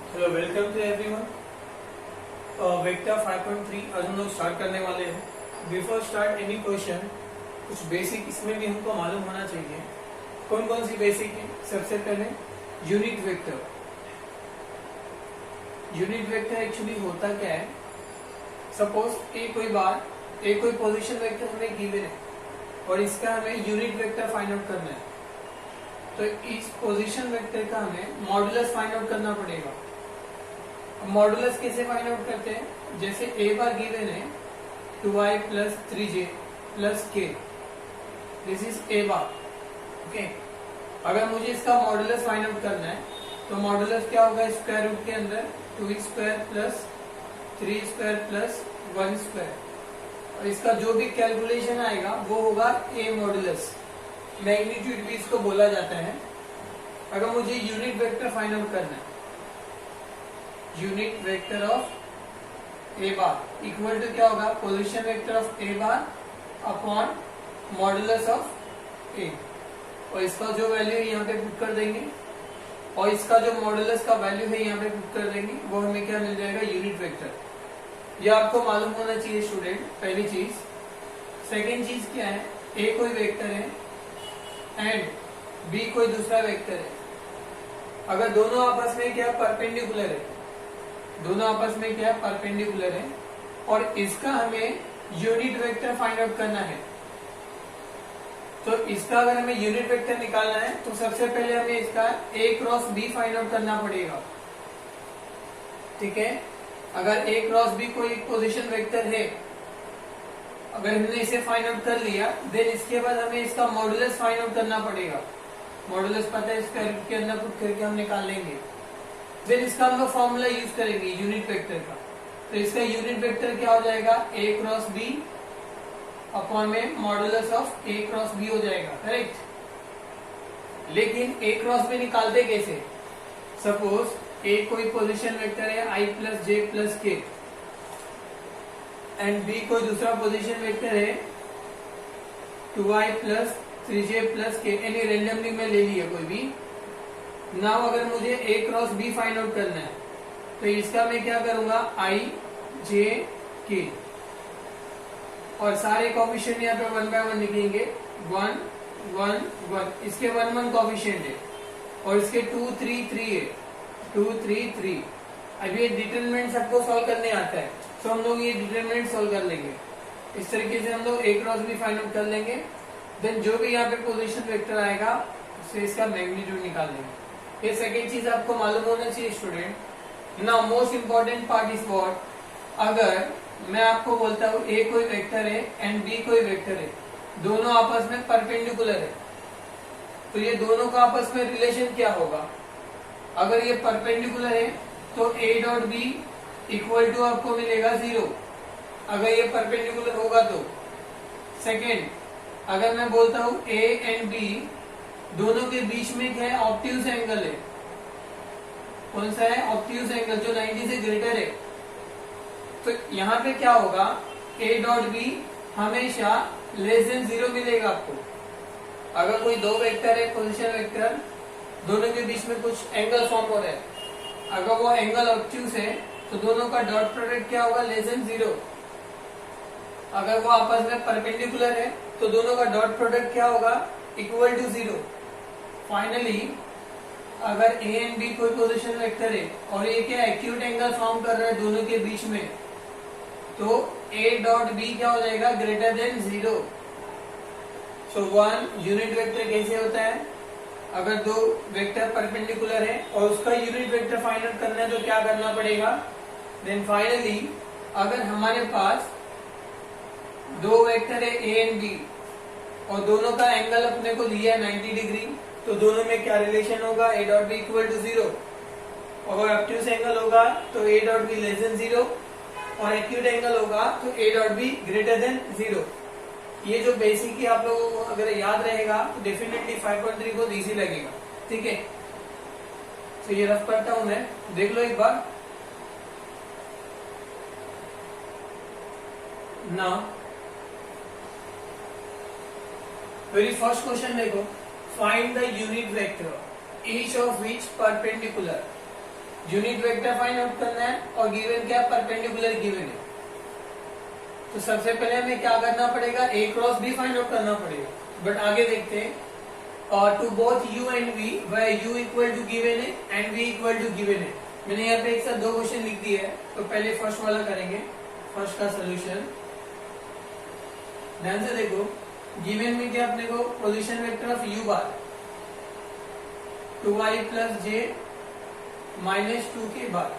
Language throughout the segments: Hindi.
Hello welcome to everyone. Vector 5.3 आज हम लोग स्टार्ट करने वाले हैं। बिफोर स्टार्ट एनी क्वेश्चन कुछ बेसिक इसमें भी हमको मालूम होना चाहिए। कौन कौन सी बेसिक है? सबसे पहले unit vector. Unit vector actually होता क्या है? सपोज एक कोई पोजीशन वेक्टर हमें गिवन है और इसका हमें यूनिट वेक्टर फाइंड आउट करना है, तो इस पोजीशन वेक्टर का हमें मॉडुलस फाइंड आउट करना पड़ेगा। मॉडुलस कैसे फाइंड आउट करते हैं? जैसे ए बार गिवन है 2i plus 3j plus k, this is a bar. Okay, अगर मुझे इसका मॉडुलस फाइंड आउट करना है तो मॉडुलस क्या होगा? स्क्वायर रूट के अंदर 2 square plus 3 square plus 1 square, और इसका जो भी कैलकुलेशन आएगा वो होगा ए मॉडुलस। मैग्नीट्यूड भी इसको बोला जाता है। अगर मुझे यूनिट वेक्टर फाइंड आउट करना है, unit vector of a bar equal to क्या होगा? Position vector of a bar upon modulus of a, और इसका जो वैल्यू है यहाँ पे पुट कर देंगे, और इसका जो मॉडुलस का वैल्यू है यहाँ पे पुट कर देंगे, वो हमें क्या मिल जाएगा? Unit vector. ये आपको मालूम होना चाहिए स्टूडेंट, पहली चीज। सेकेंड चीज क्या है? ए कोई वेक्टर है एंड बी कोई दूसरा वेक्टर है। अगर दोनों आपस में क्या परपेंडिकुलर है, दोनों आपस में क्या परपेंडिकुलर है, और इसका हमें यूनिट वेक्टर फाइंड आउट करना है, तो इसका अगर हमें यूनिट वेक्टर निकालना है तो सबसे पहले हमें इसका ए क्रॉस बी फाइंड आउट करना पड़ेगा। ठीक है, अगर ए क्रॉस बी कोई पोजीशन वेक्टर है, अगर हमने इसे फाइंड आउट कर लिया, देन इसके बाद हमें इसका मॉडुलस फाइंड आउट करना पड़ेगा। मॉडुलस पता है, स्क्वायर रूट के अंदर पुट करके हम निकाल लेंगे। फिर इसका हम लोग फॉर्मूला यूज करेंगे यूनिट वेक्टर का, तो इसका यूनिट वेक्टर क्या हो जाएगा? ए क्रॉस बी अपॉन में modulus of A cross B हो जाएगा, करेक्ट। लेकिन ए क्रॉस बी निकालते कैसे? सपोज ए कोई पोजीशन वेक्टर है i प्लस जे प्लस के, एंड बी कोई दूसरा पोजीशन वेक्टर है 2i प्लस 3j प्लस के, एनी रेंडमली में ले लिया कोई भी। नाउ अगर मुझे ए क्रॉस बी फाइंड आउट करना है तो इसका मैं क्या करूंगा? i j k, और सारे कोफिशिएंट यहाँ पे 1 बाय 1 लिखेंगे। 1 1 1, इसके 1 1 कोफिशिएंट है, और इसके 2 3 3 है, 2 3 3। अब ये डिटरमिनेंट सबको सॉल्व करने आता है, तो हम लोग ये डिटरमिनेंट सॉल्व कर लेंगे। इस तरीके से हम लोग ए क्रॉस बी फाइंड आउट कर लेंगे। देन जो भी यहाँ पे पोजीशन वेक्टर आएगा उससे इसका मैग्नीट्यूड निकाल लेंगे। ये सेकेंड चीज आपको मालूम होना चाहिए student. Now most important part is what? अगर मैं आपको बोलता हूँ ए कोई वेक्टर है एंड बी कोई वेक्टर है, दोनों आपस में परपेंडिकुलर है, तो ये दोनों का आपस में रिलेशन क्या होगा? अगर ये परपेंडिकुलर है तो A dot B equal to आपको मिलेगा 0, अगर ये परपेंडिकुलर होगा तो। सेकेंड, अगर मैं बोलता हूँ ए एंड बी दोनों के बीच में क्या है? ऑब्ट्यूज एंगल है। कौन सा है? ऑब्ट्यूज एंगल, जो 90 से ग्रेटर है। तो यहाँ पे क्या होगा? ए डॉट बी हमेशा लेस देन 0 मिलेगा आपको। अगर कोई दो वेक्टर है, पोजीशन वेक्टर, दोनों के बीच में कुछ एंगल फॉर्म हो रहा है, अगर वो एंगल ऑब्ट्यूज है तो दोनों का डॉट प्रोडक्ट क्या होगा? Less than 0। अगर वो आपस में परपेंडिकुलर है तो दोनों का डॉट प्रोडक्ट क्या होगा? Equal to 0। फाइनली अगर ए एंड बी कोई पोजीशन वेक्टर है और ये क्या एक्यूट एंगल फॉर्म कर रहा है दोनों के बीच में, तो ए डॉट बी क्या हो जाएगा? Greater than 0। सो 1 यूनिट वेक्टर कैसे होता है? अगर दो वेक्टर परपेंडिकुलर है और उसका यूनिट वेक्टर फाइंड आउट करना है तो क्या करना पड़ेगा? देन फाइनली अगर हमारे पास दो वेक्टर है ए एंड बी और दोनों का एंगल अपने को दिया है 90 डिग्री, तो दोनों में क्या रिलेशन होगा? A dot B equal to 0। अगर ऑब्ट्यूज एंगल होगा तो A dot B less than 0, और एक्यूट एंगल होगा तो A dot B greater than 0। ये जो बेसिक ही आप लोगों को अगर याद रहेगा तो डेफिनेटली 5.3 को इजी लगेगा। ठीक है, तो ये रफ करता हूं मैं, देख लो एक बार ना। वेरी फर्स्ट क्वेश्चन देखो, find the unit vector each of which perpendicular unit vector find out करना है और गिवन क्या परपेंडिकुलर गिवन है। तो सबसे पहले हमें क्या करना पड़ेगा, a cross b find out करना पड़ेगा। बट आगे देखते हैं, और to both u and v where u equal to given है and v equal to given है। मैंने यहाँ पे एक साथ दो क्वेश्चन लिख दिए है, तो पहले फर्स्ट वाला करेंगे, फर्स्ट का सोल्यूशन। ध्यान से देखो, गिवन में क्या अपने को position vector of u bar 2i plus j minus 2k bar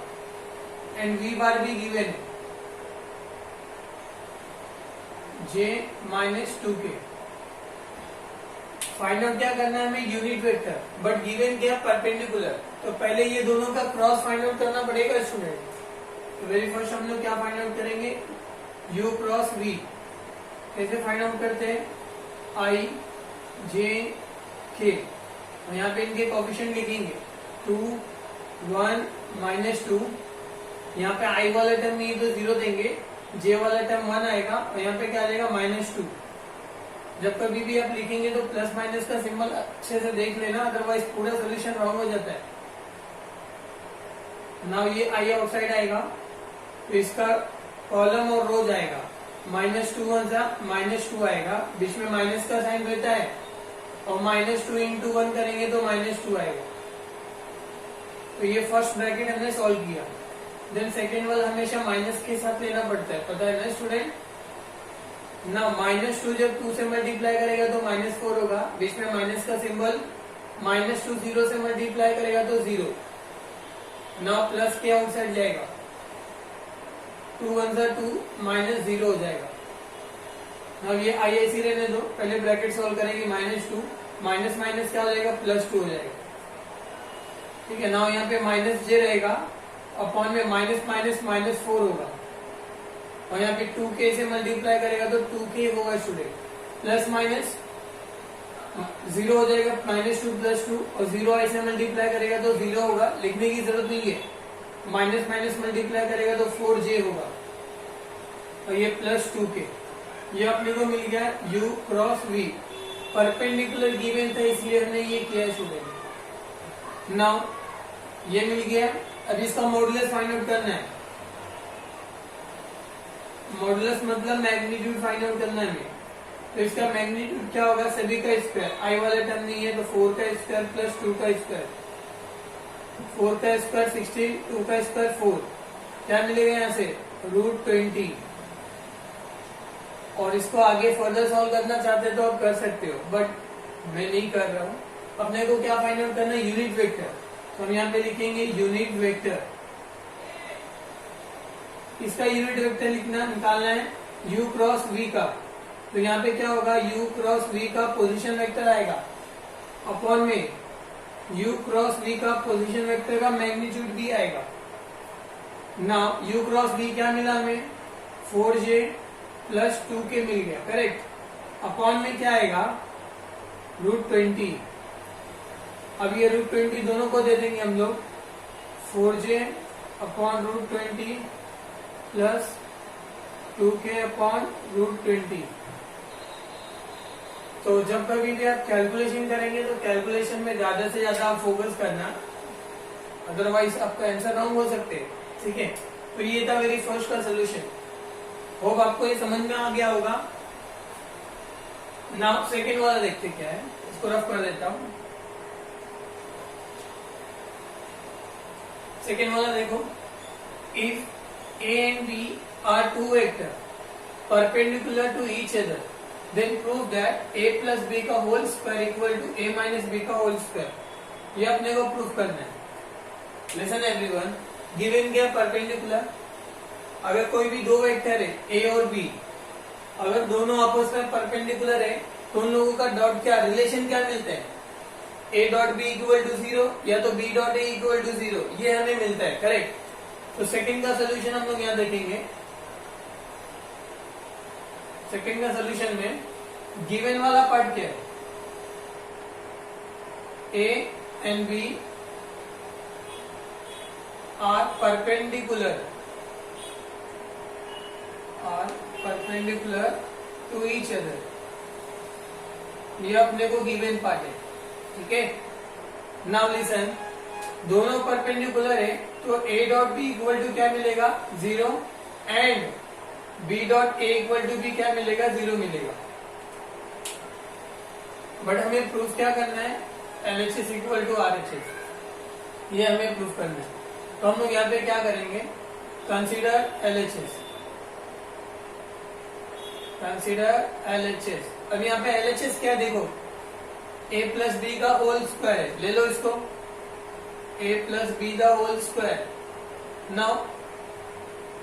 and v बार भी गिवन है j minus 2k। Find out क्या करना है हमें, यूनिट वेक्टर, बट गिवन क्या परपेंडिकुलर। तो पहले ये दोनों का क्रॉस फाइंड आउट करना पड़ेगा स्टूडेंट। तो वेरी फर्स्ट हम लोग क्या फाइंड आउट करेंगे, u क्रॉस v। कैसे फाइंड आउट करते हैं, i j k, और यहाँ पे इनके कोएफिशिएंट लिखेंगे 2 1 माइनस 2। यहाँ पे i वाला टर्म नहीं तो 0 देंगे, j वाला टर्म 1 आएगा और यहाँ पे क्या आएगा माइनस 2। जब कभी भी आप लिखेंगे तो प्लस माइनस का सिंबल अच्छे से देख लेना, अदरवाइज पूरा सोल्यूशन रॉन्ग हो जाता है। नाउ ये आई आउटसाइड आएगा, तो इसका कॉलम और रो जाएगा, माइनस 2 वन सा माइनस 2 आएगा, बीच में माइनस का साइन रहता है, और माइनस 2 इंटू 1 करेंगे तो माइनस 2 आएगा। तो ये फर्स्ट ब्रैकेट हमने सॉल्व किया। देन सेकेंड वाला हमेशा माइनस के साथ लेना पड़ता है, पता है ना स्टूडेंट ना। माइनस 2 जब 2 से मल्टीप्लाई करेगा तो माइनस 4 होगा, बीच में माइनस का सिंबल, माइनस 2 0 से मल्टीप्लाई करेगा तो 0। नाउ प्लस के आउटसाइड जाएगा, 2 1 सा 2 माइनस 0 हो जाएगा। नाउ ये आई ऐसी रहने दो, पहले ब्रैकेट सॉल्व करेंगे, माइनस 2 माइनस माइनस क्या हो जाएगा, प्लस 2 हो जाएगा। ठीक है, नाउ यहाँ पे माइनस जे रहेगा, अपॉन में माइनस माइनस माइनस 4 होगा, और यहाँ पे 2k से मल्टीप्लाई करेगा तो 2k होगा स्टूडेंट। प्लस माइनस 0 हो जाएगा, माइनस 2 प्लस 2, और 0 ऐसे मल्टीप्लाई करेगा तो 0 होगा, लिखने की जरूरत नहीं है। माइनस माइनस मल्टीप्लाई करेगा तो 4j होगा, और ये प्लस 2k। ये अपने को मिल गया u cross v, perpendicular given था इसलिए हमने ये किया स्टूडेंट। नाउ ये मिल गया, अब इसका मॉडुलस फाइंड आउट करना है। मॉडुलस मतलब मैग्नीट्यूड फाइंड आउट करना है हमें। तो इसका मैग्नीट्यूड क्या होगा, सभी का स्क्वायर, आई वाला टर्म नहीं है तो 4 का स्क्वायर प्लस 2 का स्क्वायर, 4 का स्क्वायर 16, 2 का स्क्वायर 4, क्या मिलेगा यहाँ से √20। और इसको आगे फर्दर सॉल्व करना चाहते तो आप कर सकते हो, बट मैं नहीं कर रहा हूँ। अपने को क्या फाइंड आउट करना है, यूनिट वेक्टर। तो हम यहाँ पे लिखेंगे यूनिट वेक्टर। इसका यूनिट वेक्टर लिखना निकालना है u क्रॉस v का। तो यहाँ पे क्या होगा, u क्रॉस v का पोजीशन वेक्टर आएगा, अपॉन में u क्रॉस v का पोजीशन वेक्टर का मैग्नीट्यूड भी आएगा। नाउ u क्रॉस v क्या मिला हमें, 4j प्लस 2k मिल गया, करेक्ट। अपॉन में क्या आएगा √20। अब ये √20 दोनों को दे देंगे हम लोग, 4j upon √20 plus 2k upon √20। तो जब कभी भी आप कैलकुलेशन करेंगे तो कैलकुलेशन में ज्यादा से ज्यादा आप फोकस करना, अदरवाइज आपका आंसर रॉन्ग हो सकते हैं। ठीक है, तो ये था मेरी फर्स्ट का सोल्यूशन। होप आपको ये समझ में आ गया होगा। नाउ सेकेंड वाला देखते क्या है, इसको रफ कर देता हूं। सेकेंड वाला देखो, if A and B are two vectors perpendicular to each other, then prove that A plus B का whole square equal to A minus B का होल स्क्वायर। ये अपने को प्रूफ करना है। लिसन एवरीवन, गिवन क्या परपेंडिकुलर। अगर कोई भी दो वेक्टर है A और B, अगर दोनों आपस में परपेंडिकुलर है तो उन लोगों का डॉट क्या रिलेशन क्या मिलता है, A dot B equal to 0 या तो B dot A equal to 0, ये हमें मिलता है, करेक्ट। तो सेकंड का सोल्यूशन हम लोग यहाँ देखेंगे। सेकंड का सोल्यूशन में गिवन वाला पार्ट क्या है, A and B are perpendicular to each other। ये अपने को गिवन पार्ट है, ठीक है। नाउ लिसन, दोनों परपेंडिकुलर है तो a dot B equal to क्या मिलेगा 0 and b dot A equal to भी क्या मिलेगा 0 मिलेगा। बट हमें प्रूफ क्या करना है LHS इक्वल टू RHS, ये हमें प्रूफ करना है। तो हम लोग यहाँ पे क्या करेंगे, कंसीडर LHS, कंसीडर LHS। अब यहाँ पे LHS क्या देखो a प्लस बी का होल स्क्वायर है, ले लो इसको a प्लस बी का whole square. Now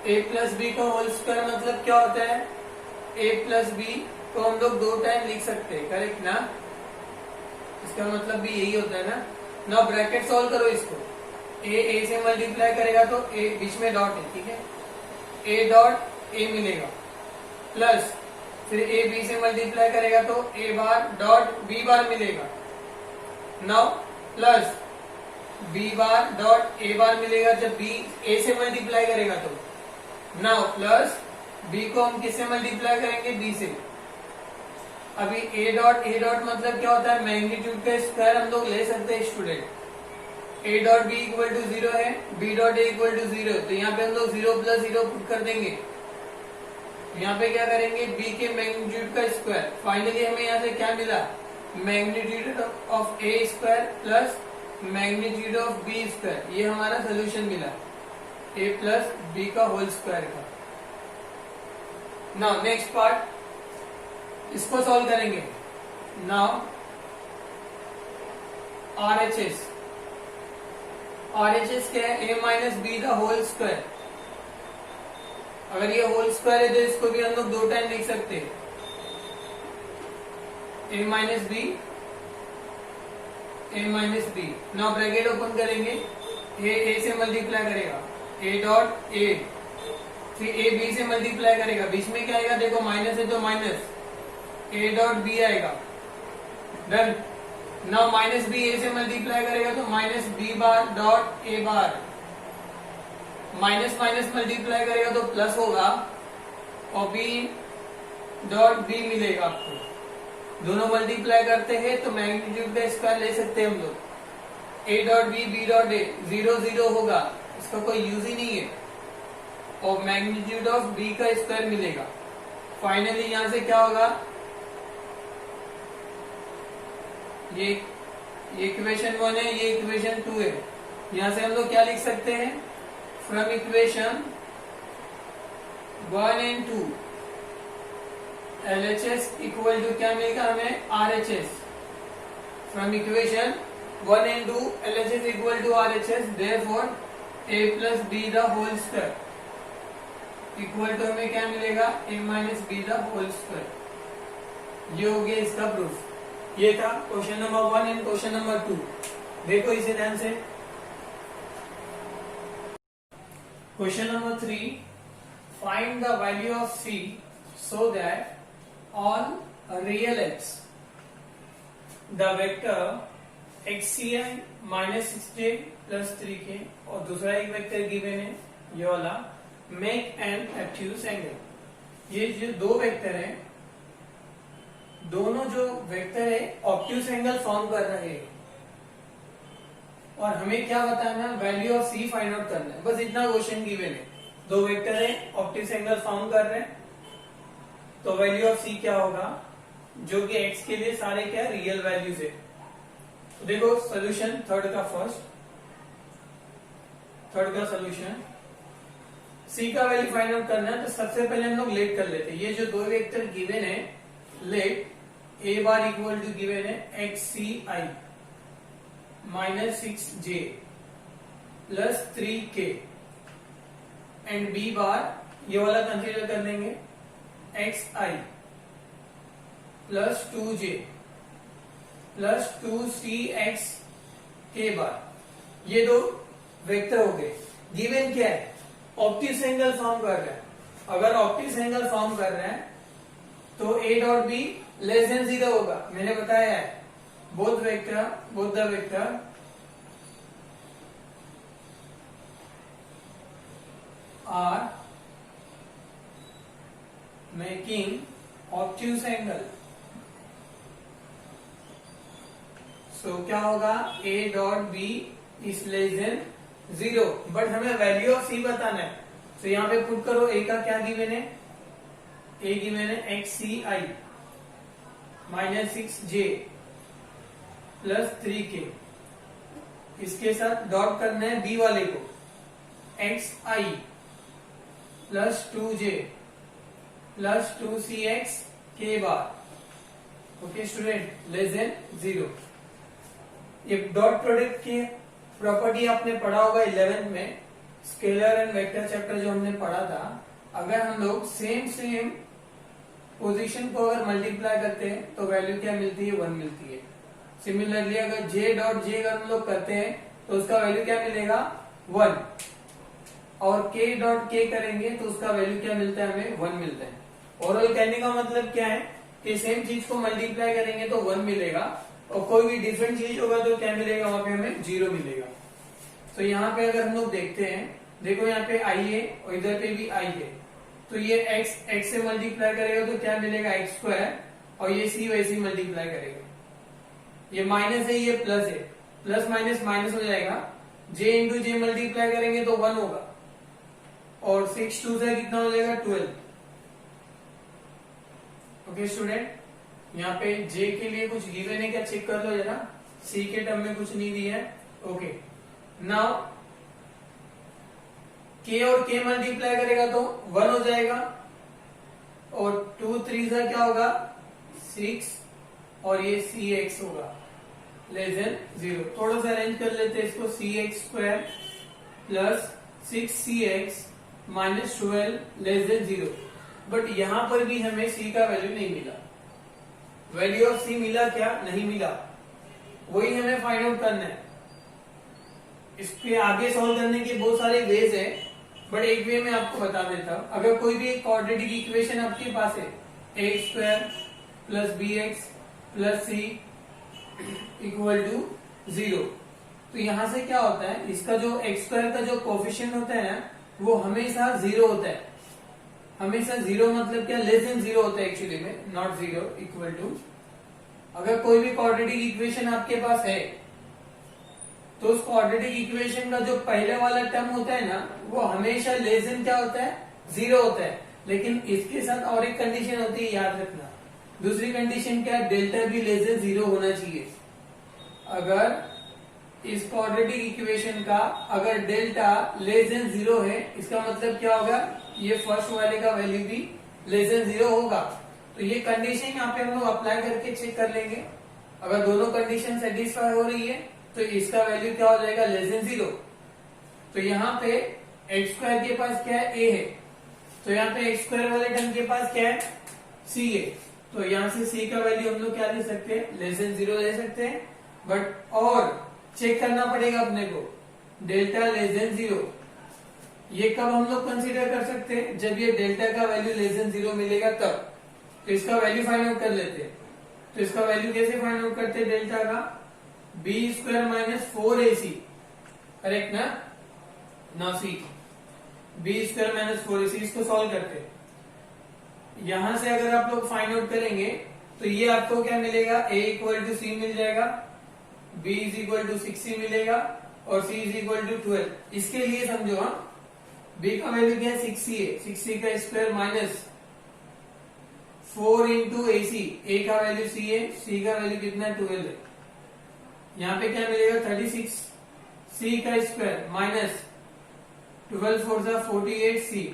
a plus B का होल स्क्वायर मतलब क्या होता है, a प्लस बी को हम लोग 2 टाइम लिख सकते हैं, करेक्ट ना, इसका मतलब भी यही होता है ना। नाउ ब्रैकेट सॉल्व करो इसको, a से मल्टीप्लाई करेगा तो a बीच में डॉट है, ठीक है, a डॉट a मिलेगा, प्लस फिर a b से मल्टीप्लाई करेगा तो a बार डॉट b बार मिलेगा। Now plus b bar dot a बार मिलेगा जब b a से मल्टीप्लाई करेगा तो। नाउ प्लस b को हम किससे मल्टीप्लाई करेंगे, b से। अभी a डॉट मतलब क्या होता है, मैग्नीट्यूड का स्क्वायर हम लोग ले सकते हैं student. a dot b equal to 0 है, b dot a equal to 0, तो यहाँ पे हम लोग 0 प्लस 0 पुट कर देंगे। यहाँ पे क्या करेंगे, b के मैग्नीट्यूड का स्क्वायर। फाइनली हमें यहाँ से क्या मिला, magnitude of a square plus magnitude of b square, ये हमारा सोल्यूशन मिला a प्लस b का होल स्क्वायर का। नाउ नेक्स्ट पार्ट, इसको सॉल्व करेंगे। नाउ RHS, RHS क्या है, a माइनस बी का होल स्क्वायर। अगर ये होल स्क्वायर है तो इसको भी हम लोग 2 टाइम लिख सकते हैं, a minus B, a minus B. Now bracket open करेंगे, a से मल्टीप्लाई करेगा a डॉट a, फिर a b से मल्टीप्लाई करेगा, बीच में क्या आएगा देखो माइनस है तो माइनस a डॉट b आएगा, done. Now minus B a से मल्टीप्लाई करेगा तो minus b bar dot a bar, minus minus multiply करेगा तो प्लस होगा और b डॉट b मिलेगा आपको। दोनों मल्टीप्लाई करते हैं तो मैग्नीट्यूड का स्क्वायर ले सकते हैं हम लोग, a dot b dot a 0 0 होगा, इसका कोई यूज ही नहीं है, और मैग्नीट्यूड ऑफ b का स्क्वायर मिलेगा। फाइनली यहां से क्या होगा, ये इक्वेशन 1 है, ये इक्वेशन 2 है। यहां से हम लोग क्या लिख सकते हैं, from equation 1 and 2 LHS equal to क्या मिलेगा हमें, RHS। From equation 1 and 2 LHS equal to RHS, therefore a plus B the whole square equal to हमें क्या मिलेगा, a minus B the whole square. ये हो गया इसका प्रूफ। ये था question number 1 and question number 2। देखो इसे ध्यान से। Question number 3, find the value of c so that on real x the vector xci minus 6j plus 3k और दूसरा एक वेक्टर गिवन है ये वाला, मेक एन एक्यूस एंगल। ये जो 2 वेक्टर है, दोनों जो वेक्टर है ऑब्ट्यूस एंगल फॉर्म कर रहे हैं, और हमें क्या बताना है, value of C find out करना है। बस इतना क्वेश्चन गिवन है, 2 वेक्टर है ऑब्ट्यूस एंगल फॉर्म कर रहे हैं, तो वैल्यू ऑफ सी क्या होगा, जो कि एक्स के लिए सारे क्या रियल वैल्यूज है। तो देखो सोल्यूशन थर्ड का सोल्यूशन, सी का वैल्यू फाइंड आउट करना है। तो सबसे पहले हम लोग लेट कर लेते हैं, ये जो 2 वेक्टर गिवन है, let A bar equal to given है XCI minus 6J plus 3K and B bar ये वाला कंसीडर कर लेंगे XI plus 2J plus 2CX k बार। ये 2 वेक्टर हो गए। गिवन क्या है, ऑब्ट्यूस एंगल फॉर्म कर रहे हैं। अगर ऑब्ट्यूस एंगल फॉर्म कर रहे हैं तो a dot B less than 0 होगा। मैंने बताया है both the vector are making obtuse angle. So क्या होगा, a dot b is less than 0, but हमें वैल्यू ऑफ सी बताना है। तो यहाँ पे पुट करो, ए का क्या गिवन है, ए गिवन है एक्स सी आई माइनस 6j प्लस 3k। इसके साथ डॉट करना है बी वाले को, एक्स आई plus 2j plus 2cx k bar. Okay student, less than 0। ये डॉट प्रोडक्ट की प्रॉपर्टी आपने पढ़ा होगा 11th में, स्केलर एंड वेक्टर चैप्टर जो हमने पढ़ा था। अगर हम लोग सेम पोजीशन को अगर मल्टीप्लाई करते हैं तो वैल्यू क्या मिलती है, 1 मिलती है। सिमिलरली अगर j डॉट j अगर हम लोग करते हैं तो उसका वैल्यू क्या मिलेगा, 1, और k डॉट k करेंगे तो उसका वैल्यू क्या मिलता है, हमें 1 मिलता है। ओवरऑल कहने का मतलब क्या है कि सेम चीज को मल्टीप्लाई करेंगे तो 1 मिलेगा, और कोई भी डिफरेंट चीज होगा तो क्या मिलेगा, वहां पे हमें 0 मिलेगा। तो यहाँ पे अगर हम लोग देखते हैं, देखो यहाँ पे i है और इधर पे भी i है, तो ये x से मल्टीप्लाई करेगा तो क्या मिलेगा, x स्क्वायर, और ये c वैसे ही मल्टीप्लाई करेगा। ये माइनस है, ये प्लस है, प्लस माइनस माइनस हो जाएगा, j इंटू जे मल्टीप्लाई करेंगे तो 1 होगा, और 6 2 से कितना हो जाएगा, 12। ओके स्टूडेंट, यहाँ पे j के लिए कुछ गिवन है क्या, चेक कर लो जरा, c के टर्म में कुछ नहीं दिया है। ओके, नाउ k और k मल्टीप्लाई करेगा तो 1 हो जाएगा, और 2 3 से क्या होगा, 6, और ये cx होगा लेस देन 0। थोड़ा सा अरेंज कर लेते हैं इसको, cx square plus 6cx minus 12 less than 0। But यहां पर भी हमें c का वैल्यू नहीं मिला। वैल्यू ऑफ c मिला क्या, नहीं मिला, वही हमें फाइंड आउट करना है। इसके आगे सॉल्व करने के बहुत सारे वेज है, बट एक वे में आपको बता देता हूं। अगर कोई भी एक क्वाड्रेटिक इक्वेशन आपके पास है, a square plus b x plus c equal to 0, तो यहां से क्या होता है, इसका जो एक्स स्क्वायर का जो कोफिशिएंट होता है ना, वो हमेशा 0 होता है। हमेशा 0 मतलब क्या, लेस देन 0 होता है एक्चुअली में, नॉट 0 इक्वल टू। अगर कोई भी क्वाड्रेटिक इक्वेशन आपके पास है तो उस क्वाड्रेटिक इक्वेशन का जो पहले वाला टर्म होता है ना, वो हमेशा लेस देन क्या होता है, 0 होता है। लेकिन इसके साथ और एक कंडीशन होती है, याद रखना। दूसरी कंडीशन क्या है, डेल्टा भी लेस देन 0 होना चाहिए। अगर इस क्वाड्रेटिक इक्वेशन का अगर डेल्टा लेस देन 0 है, इसका मतलब क्या होगा, ये फर्स्ट वाले का वैल्यू भी लेस देन 0 होगा। तो ये कंडीशन यहाँ पे हम लोग अप्लाई करके चेक कर लेंगे। अगर दोनों कंडीशन सेटिस्फाई हो रही है तो इसका वैल्यू क्या हो जाएगा, लेस देन 0। तो यहाँ पे एक्स स्क्वायर के पास क्या है, a है, तो यहाँ पे एक्स स्क्वायर वाले टर्म के पास क्या है, c है। तो यहाँ से c का वैल्यू हम लोग क्या ले सकते हैं, लेस देन 0 ले सकते हैं। बट और चेक करना पड़ेगा अपने को, डेल्टा लेस देन 0। ये कब हम लोग कंसीडर कर सकते हैं, जब ये डेल्टा का वैल्यू लेस देन 0 मिलेगा तब। तो इसका वैल्यू फाइंड आउट कर लेते हैं। तो इसका वैल्यू कैसे फाइंड आउट करते हैं, डेल्टा का, B square minus 4ac, correct ना, ना सी, बी स्क्वायर माइनस 4ac, इसको सॉल्व करते हैं। यहां से अगर आप लोग फाइंड आउट करेंगे तो ये आपको क्या मिलेगा, a इक्वल टू सी मिल जाएगा, b is equal to 6c मिलेगा, और c इज इक्वल टू 12। इसके लिए समझो, हाँ, b का वैल्यू क्या है, 6c है, 6c का square minus 4 into ac, a का वैल्यू c है, c का वैल्यू कितना है, 12 है। यहाँ पे क्या मिलेगा, 36c का स्क्वायर माइनस 12 4 जा 48c।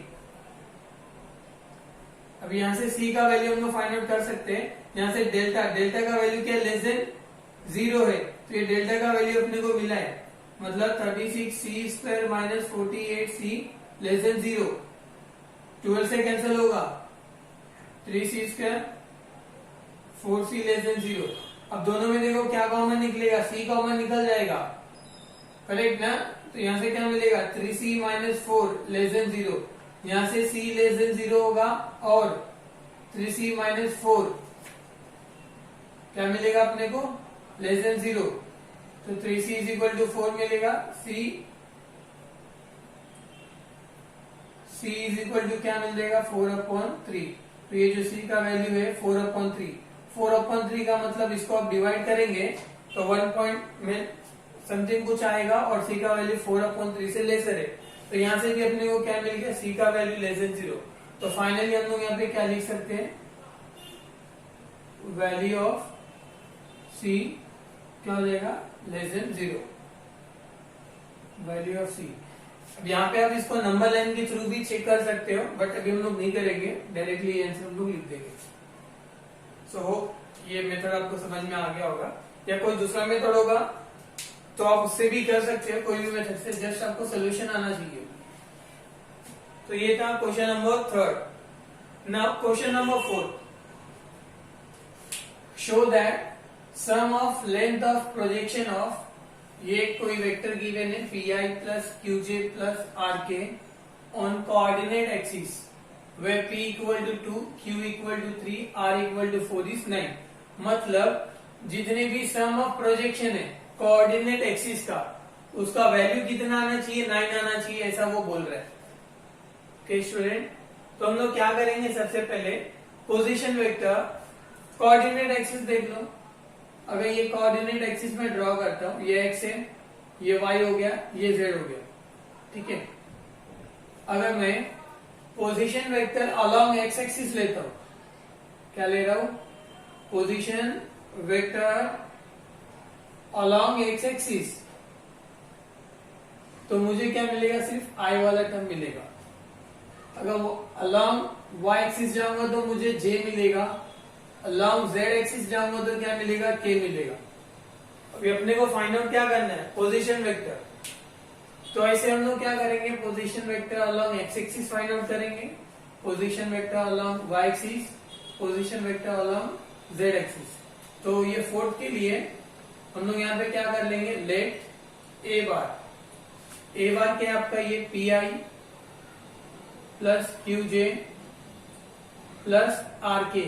अब यहाँ से c का वैल्यू हम लोग फाइंड आउट कर सकते हैं। यहाँ से डेल्टा का वैल्यू क्या है, लेस देन 0 है, तो ये डेल्टा का वैल्यू अपने को मिला है, मतलब 36c square minus 48c less than 0। 12 से कैंसिल होगा, 3c square 4c less than 0। अब दोनों में देखो क्या कॉमन निकलेगा, c कॉमन निकल जाएगा, करेक्ट ना। तो यहाँ से क्या मिलेगा, 3c माइनस 4 लेस देन 0। यहाँ से c लेस देन 0 होगा, और 3c माइनस 4 क्या मिलेगा अपने को, लेस देन 0। तो 3c इज इक्वल टू 4 मिलेगा, c इज इक्वल टू क्या मिल जाएगा, 4/3। तो ये जो c का वैल्यू है 4/3। 4/3 का मतलब इसको आप डिवाइड करेंगे तो 1 पॉइंट में समथिंग कुछ आएगा और सी का वैल्यू 4/3 से लेसर है, तो यहाँ से भी अपने को क्या मिल गया, सी का वैल्यू लेस देन 0। तो फाइनली हम लोग यहाँ पे क्या लिख सकते हैं, वैल्यू ऑफ सी क्या हो जाएगा, लेस देन 0, वैल्यू ऑफ सी। अब यहाँ पे आप इसको नंबर लाइन के थ्रू भी चेक कर सकते हो, बट अभी हम लोग नहीं करेंगे, डायरेक्टली आंसर हम लोग लिख देंगे। सो ये मेथड आपको समझ में आ गया होगा, या कोई दूसरा मेथड होगा तो आप उससे भी कर सकते हो, कोई भी मेथड से, जस्ट आपको सोल्यूशन आना चाहिए। तो ये था question number 3। Now question number 4, show that sum of length of projection of, ये कोई वेक्टर गिवन है p plus q j plus are k on coordinate axis where p equal to 2, q equal to 3, r equal to 4 is 9। मतलब जितने भी सम ऑफ प्रोजेक्शन है कोऑर्डिनेट एक्सिस का, उसका वैल्यू कितना आना चाहिए, 9 आना चाहिए, ऐसा वो बोल रहा है। ओके स्टूडेंट, तो हम लोग क्या करेंगे, सबसे पहले पोजीशन वेक्टर कोऑर्डिनेट एक्सिस देख लो। अगर ये कोऑर्डिनेट एक्सिस में ड्रॉ करता हूं, ये x है, ये y हो गया, ये z हो गया, ठीक है। अगर मैं position vector along x axis लेता हूं, क्या ले रहा हूं, position vector along x axis, तो मुझे क्या मिलेगा, सिर्फ i वाला टर्म मिलेगा। अगर वो अलोंग y एक्सिस जाऊंगा तो मुझे j मिलेगा, अलोंग z एक्सिस जाऊंगा तो क्या मिलेगा, k मिलेगा। अभी अपने को फाइंड आउट क्या करना है, पोजीशन वेक्टर। तो ऐसे हम लोग क्या करेंगे, position vector along x axis find out करेंगे, position vector along y axis, position vector along z axis. तो ये फोर्थ के लिए हम लोग यहाँ पे क्या कर लेंगे, लेट ए बार क्या आपका ये P I plus Q J plus are K,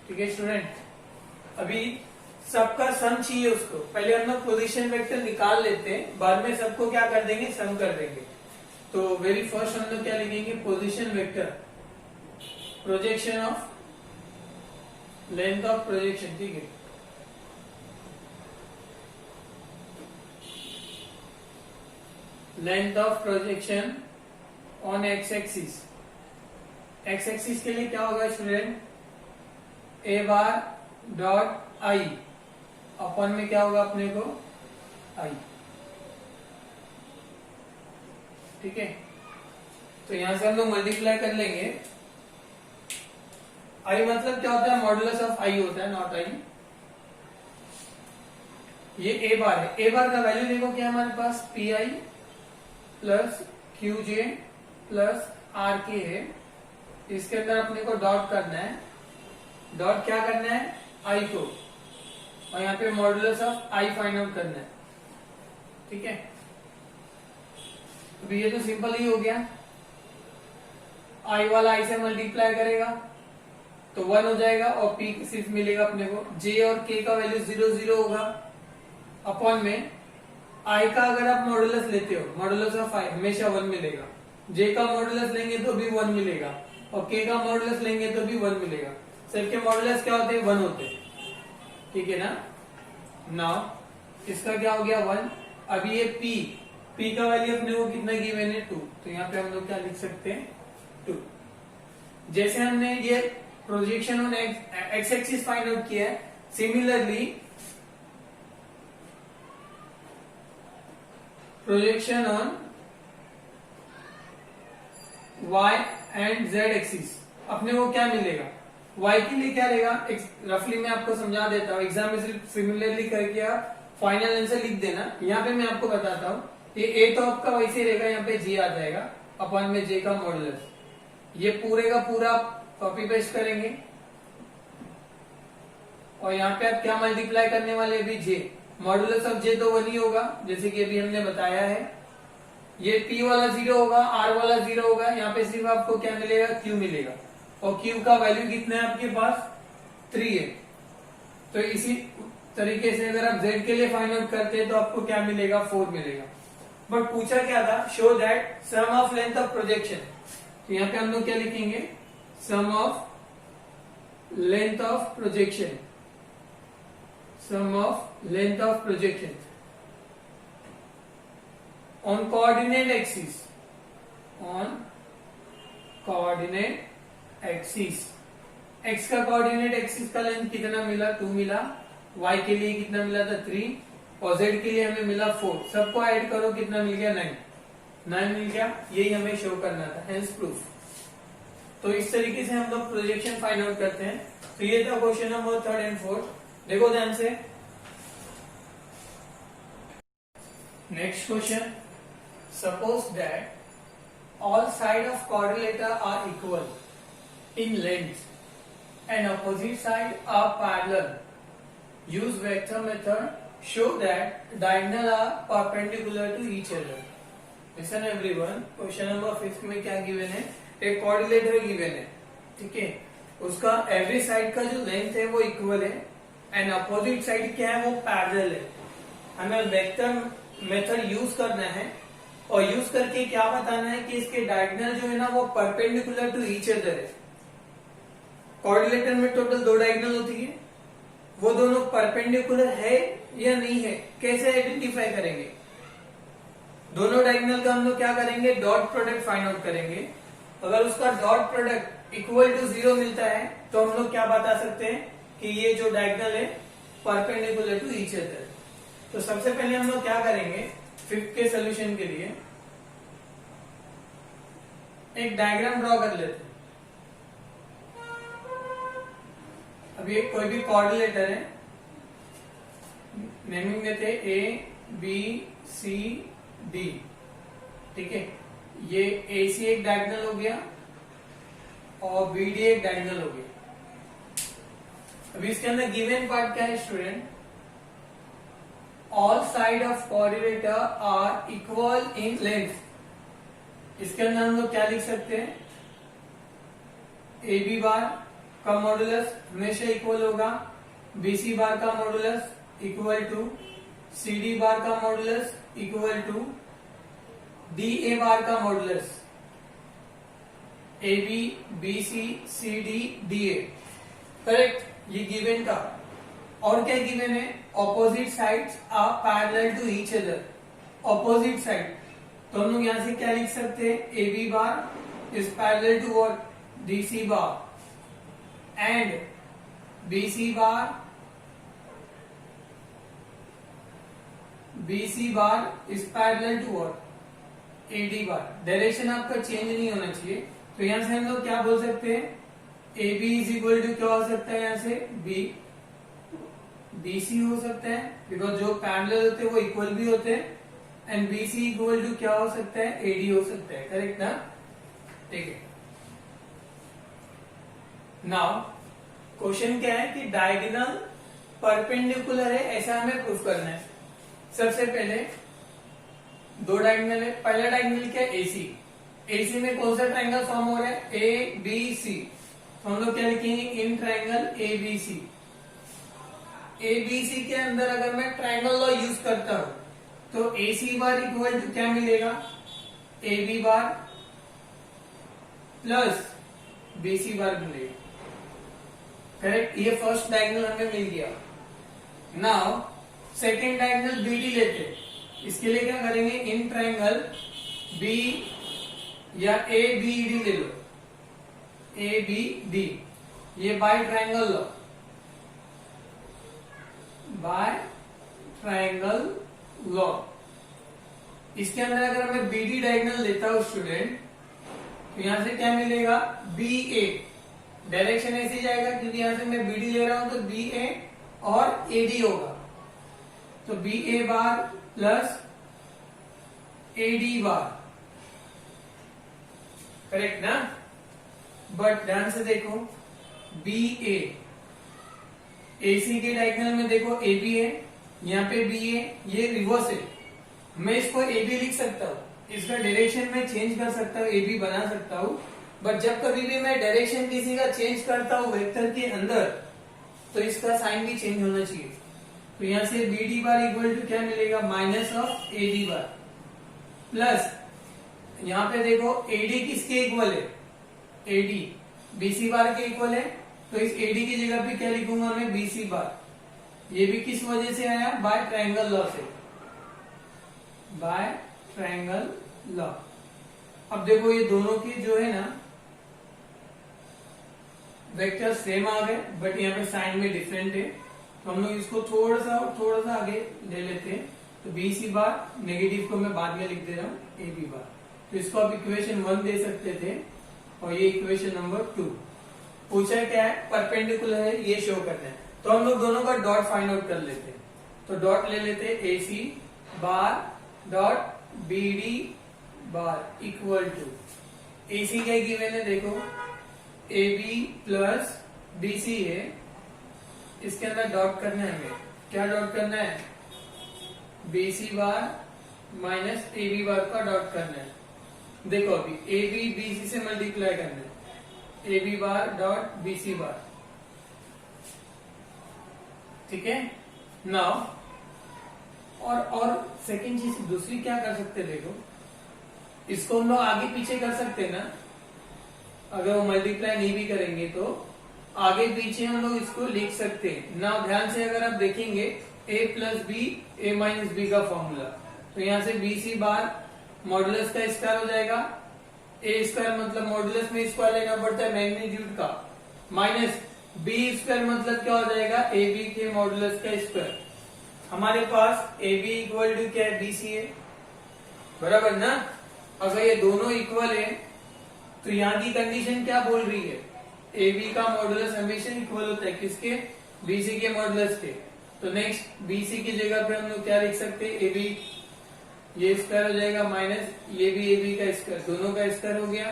ठीक है स्टूडेंट। अभी सबका सम चाहिए उसको, पहले हम लोग पोजीशन वेक्टर निकाल लेते हैं, बाद में सबको क्या कर देंगे, सम कर देंगे। तो वेरी फर्स्ट हम लोग क्या लिखेंगे, position vector projection of length of projection, ठीक है। Length of projection on x axis. X axis के लिए क्या होगा student, A bar dot I अपन में क्या होगा अपने को, आई, ठीक है। तो यहां से हम लोग मल्टीप्लाई कर लेंगे। आई मतलब क्या होता है, मॉडुलस ऑफ आई होता है, नॉट आई। ये ए बार है, ए बार का वैल्यू देखो क्या हमारे पास, p I plus Q J plus are k है। इसके अंदर अपने को डॉट करना है, डॉट क्या करना है, आई को, और यहाँ पे modulus of I find out करना है, ठीक है। अभी ये तो सिंपल ही हो गया, आई वाला आई से मल्टीप्लाई करेगा तो 1 हो जाएगा, और पी सिर्फ मिलेगा अपने को, जे और के का वैल्यू 0 0 होगा, अपॉन में आई का अगर आप मॉडुलस लेते हो, मॉडुलस ऑफ आई हमेशा 1 मिलेगा, जे का मॉडुलस लेंगे तो भी 1 मिलेगा, और के का मॉडुलस लेंगे तो भी 1 मिलेगा। सबके मॉडुलस क्या होते हैं, 1 होते हैं, ठीक है ना। नाउ इसका क्या हो गया, 1। अभी ये p का वैल्यू अपने को कितना गिवन है, 2, तो यहाँ पे हम लोग क्या लिख सकते हैं, 2। जैसे हमने ये projection on x axis find out किया है, similarly projection on y and z axis अपने को क्या मिलेगा, y के लिए क्या रहेगा, रफली मैं आपको समझा देता हूँ, एग्जाम में सिर्फ सिमिलरली करके आप फाइनल आंसर लिख देना। यहाँ पे मैं आपको बताता हूँ, ये a तो आपका वैसे रहेगा, यहाँ पे j आ जाएगा, अपन में j का मॉडुलस, ये पूरे का पूरा कॉपी पेस्ट करेंगे, और यहाँ पे आप क्या मल्टीप्लाई करने वाले, अभी j, मॉडुलस ऑफ j तो 1 ही होगा, जैसे कि अभी हमने बताया है। ये p वाला 0 होगा, r वाला 0 होगा, यहाँ पे सिर्फ आपको क्या मिलेगा, q मिलेगा, और q का वैल्यू कितना है आपके पास, 3 है। तो इसी तरीके से अगर आप z के लिए फाइंड आउट करते हैं तो आपको क्या मिलेगा, 4 मिलेगा। बट पूछा क्या था, show that sum of length of projection, तो यहाँ पे हम लोग क्या लिखेंगे, sum of length of projection, sum of length of projection. On coordinate axis, on coordinate axis. X का कोऑर्डिनेट एक्सिस का लेंथ कितना मिला, 2 मिला। वाई के लिए कितना मिला था, 3। और जेड के लिए हमें मिला 4। सबको ऐड करो, कितना मिल गया, 9 मिल गया। यही हमें शो करना था, हेंस प्रूफ। तो इस तरीके से हम लोग प्रोजेक्शन फाइंड आउट करते हैं। तो ये था क्वेश्चन नंबर 3 एंड 4। देखो ध्यान से। Next question, suppose that all sides of quadrilateral are equal in length and opposite sides are parallel. Use vector method. Show that diagonal are perpendicular to each other. Listen everyone. Question number 5 में क्या given है, एक quadrilateral given है, ठीक है। उसका एवरी साइड का जो लेंथ है वो इक्वल है एंड अपोजिट साइड क्या है, वो पैरेलल है। हमें वेक्टर मेथड यूज करना है और यूज करके क्या बताना है कि इसके डायगोनल जो है ना वो परपेंडिकुलर टू ईच अदर है। कोऑर्डिनेटर में टोटल 2 डायगोनल होती है, वो दोनों परपेंडिकुलर है या नहीं है, कैसे आइडेंटिफाई करेंगे। दोनों डायगोनल का हम लोग क्या करेंगे, डॉट प्रोडक्ट फाइंड आउट करेंगे। अगर उसका डॉट प्रोडक्ट इक्वल टू 0 मिलता है तो हम लोग क्या बता सकते हैं कि ये जो डायगोनल है परपेंडिकुलर टू ईच अदर। तो सबसे पहले हम लोग क्या करेंगे, 5th के सोल्यूशन के लिए एक डायग्राम ड्रॉ कर लेते हैं। अभी एक कोई भी कोऑर्डिनेटर है, नेमिंग देते हैं ABCD, ठीक है। ये AC एक डायगोनल हो गया और BD एक डायगोनल हो गया। अभी इसके अंदर गिवन पार्ट क्या है student, all side of coordinator are equal in length. इसके अंदर हम लोग क्या लिख सकते हैं, AB बार का मॉडुलस हमेशा इक्वल होगा, BC बार का modulus equal to CD bar का modulus equal to DA bar का modulus, AB BC CD DA, correct. ये गिवन का। और क्या गिवन है, opposite sides are parallel to each other. Opposite side तो हम लोग यहां से क्या लिख सकते हैं, AB bar is parallel to what, DC bar, and BC bar is parallel to what, AD bar. Direction आपका चेंज नहीं होना चाहिए। तो यहां से हम लोग क्या बोल सकते हैं, AB इज इक्वल टू क्या हो सकता है, यहां से BC हो सकता है, बिकॉज जो पैरेलल होते हैं वो इक्वल भी होते हैं, एंड BC इक्वल टू क्या हो सकता है, AD हो सकता है, करेक्ट ना, ठीक है। नाउ क्वेश्चन क्या है कि डायगोनल परपेंडिकुलर है, ऐसा हमें प्रूफ करना है। सबसे पहले 2 डायगोनल है, पहला डायगोनल क्या है, AC में कौन सा ट्रायंगल फॉर्म हो रहा है, ABC। तो हम लोग क्या लिखेंगे, इन ट्रायंगल ABC। ABC के अंदर अगर मैं ट्रायंगल लॉ यूज करता हूं तो AC बार इक्वल टू क्या मिलेगा, AB बार प्लस BC बार मिलेगा, करेक्ट। ये फर्स्ट डायगोनल हमें मिल गया। नाउ सेकेंड डायगोनल BD लेते हैं। इसके लिए क्या करेंगे, इन ट्रायंगल B या ABD ले लो, ABD, ये by triangle law, by triangle law. इसके अंदर अगर मैं BD डायगोनल लेता हूं स्टूडेंट, तो यहां से क्या मिलेगा, BA। डायरेक्शन ऐसे जाएगा क्योंकि यहां से मैं BD ले रहा हूं तो BA और AD होगा, तो BA बार प्लस AD बार, करेक्ट ना। बट ध्यान से देखो, BA AC के डायगोनल में देखो AB है, यहाँ पे BA, ये रिवर्स है। मैं इसको AB लिख सकता हूँ, इसका डायरेक्शन में चेंज कर सकता हूँ, AB बना सकता हूँ। बट जब कभी भी मैं डायरेक्शन किसी का चेंज करता हूँ वेक्टर के अंदर, तो इसका साइन भी चेंज होना चाहिए। तो यहां से BD बार इक्वल टू क्या मिलेगा, minus of AD bar, plus यहाँ पे देखो AD किसके इक्वल है, AD BC बार के इक्वल है, तो इस AD की जगह पे क्या लिखूंगा मैं, BC बार। ये भी किस वजह से आया, बाय ट्रायंगल लॉ से, बाय ट्रायंगल लॉ। अब देखो ये दोनों की जो है ना वेक्टर सेम आ गए, बट यहाँ पे साइन में डिफरेंट है, तो हम लोग इसको थोड़ा सा आगे ले लेते हैं। तो बी सी बार नेगेटिव को मैं बाद में लिख दे रहा हूँ ए बी बार। तो इसको आप इक्वेशन 1 दे सकते थे और ये इक्वेशन नंबर 2। पूछा क्या है, परपेंडिकुलर है ये शो करना है, तो हम लोग दोनों का डॉट फाइंड आउट कर लेते हैं। तो डॉट ले लेते हैं a c bar dot b d bar equal to a c क्या गिवन है, देखो a b plus b c है, इसके अंदर डॉट करना है हमें। क्या डॉट करना है, B C bar minus A B bar का डॉट करना है। देखो अभी ए बी बी सी से मल्टीप्लाई करना है, a B bar dot b C bar, ठीक है। नाउ और सेकेंड चीज दूसरी क्या कर सकते, देखो इसको हम लोग आगे पीछे कर सकते हैं ना, अगर वो मल्टीप्लाई नहीं भी करेंगे तो आगे पीछे हम लोग इसको लिख सकते हैं ना। ध्यान से अगर आप देखेंगे a plus B A minus B का फॉर्मूला, तो यहाँ से बी सी बार मॉडुलस का स्क्वायर हो जाएगा, ए स्क्वायर मतलब मॉडुलस में स्क्वायर लेना पड़ता है मैग्नीट्यूड का, माइनस बी स्क्वायर मतलब क्या हो जाएगा ए बी के मॉडुलस का स्क्वायर। हमारे पास ए बी इक्वल टू क्या है, बी सी है, बराबर ना। अगर ये दोनों इक्वल है तो यहाँ की कंडीशन क्या बोल रही है, ए बी का मॉडुलस हमेशा इक्वल होता है किसके, बी सी के मॉडुलस के। तो नेक्स्ट बी सी की जगह पे हम लोग क्या लिख सकते हैं, ए बी ये स्क्वायर हो जाएगा माइनस ये भी ए बी का स्क्वायर, दोनों का स्क्वायर हो गया।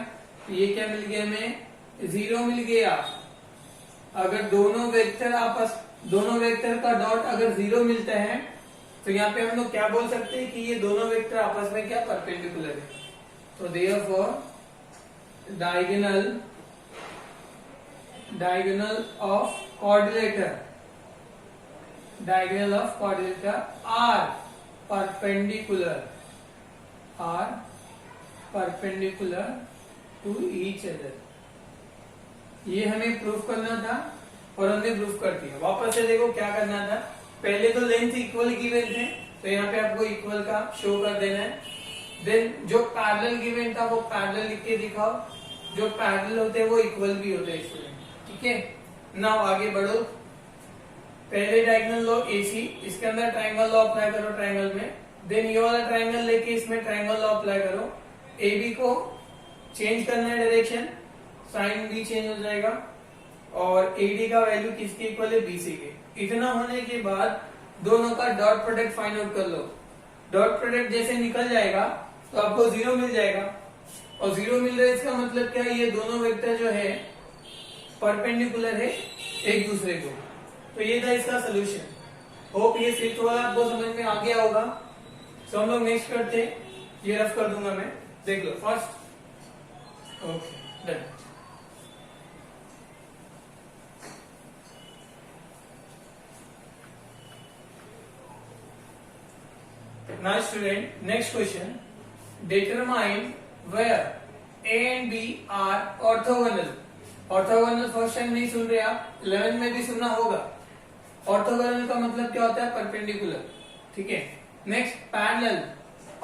तो ये क्या मिल गया हमें, 0 मिल गया। अगर दोनों वेक्टर का डॉट अगर 0 मिलता है तो यहाँ पे हम लोग क्या बोल सकते हैं कि ये दोनों वेक्टर आपस में क्या परपेंडिकुलर है। तो therefore diagonal of quadrilateral are perpendicular to each other। ये हमें प्रूफ करना था और हमने प्रूफ कर दिया। वापस से देखो क्या करना था, पहले तो लेंथ इक्वल गिवन थे तो यहाँ पे आपको इक्वल का शो कर देना है। देन जो पैरेलल गिवन था वो पैरेलल लिख के दिखाओ, जो पैरेलल होते हैं वो इक्वल भी होते हैं स्टूडेंट, ठीक है। नाउ आगे बढ़ो, पहले डायगोनल लो एसी, इसके अंदर ट्रायंगल लॉ अप्लाई करो ट्रायंगल में, देन ये वाला ट्रायंगल लेके इसमें ट्रायंगल लॉ अप्लाई करो। ए बी को चेंज करना है डायरेक्शन, साइन भी चेंज हो जाएगा और ए डी का वैल्यू किसके इक्वल है, बी सी के। इतना होने के बाद दोनों का डॉट प्रोडक्ट फाइंड आउट कर लो। डॉट प्रोडक्ट जैसे निकल जाएगा तो आपको 0 मिल जाएगा, और 0 मिल रहा है इसका मतलब क्या है, ये दोनों वेक्टर जो है परपेंडिकुलर है एक दूसरे को। तो ये था इसका सोल्यूशन। होप ये फिफ्थ वाला आपको समझ में आ गया होगा। तो हम लोग नेक्स्ट करते हैं, ये रफ कर दूंगा मैं, देख लो first. Okay done. Now student, next question. Determine where A and B are orthogonal। Orthogonal first time नहीं सुन रहे आप, 11 में भी सुनना होगा। ऑर्थोगोनल का मतलब क्या होता है, परपेंडिकुलर, ठीक है। नेक्स्ट पैरेलल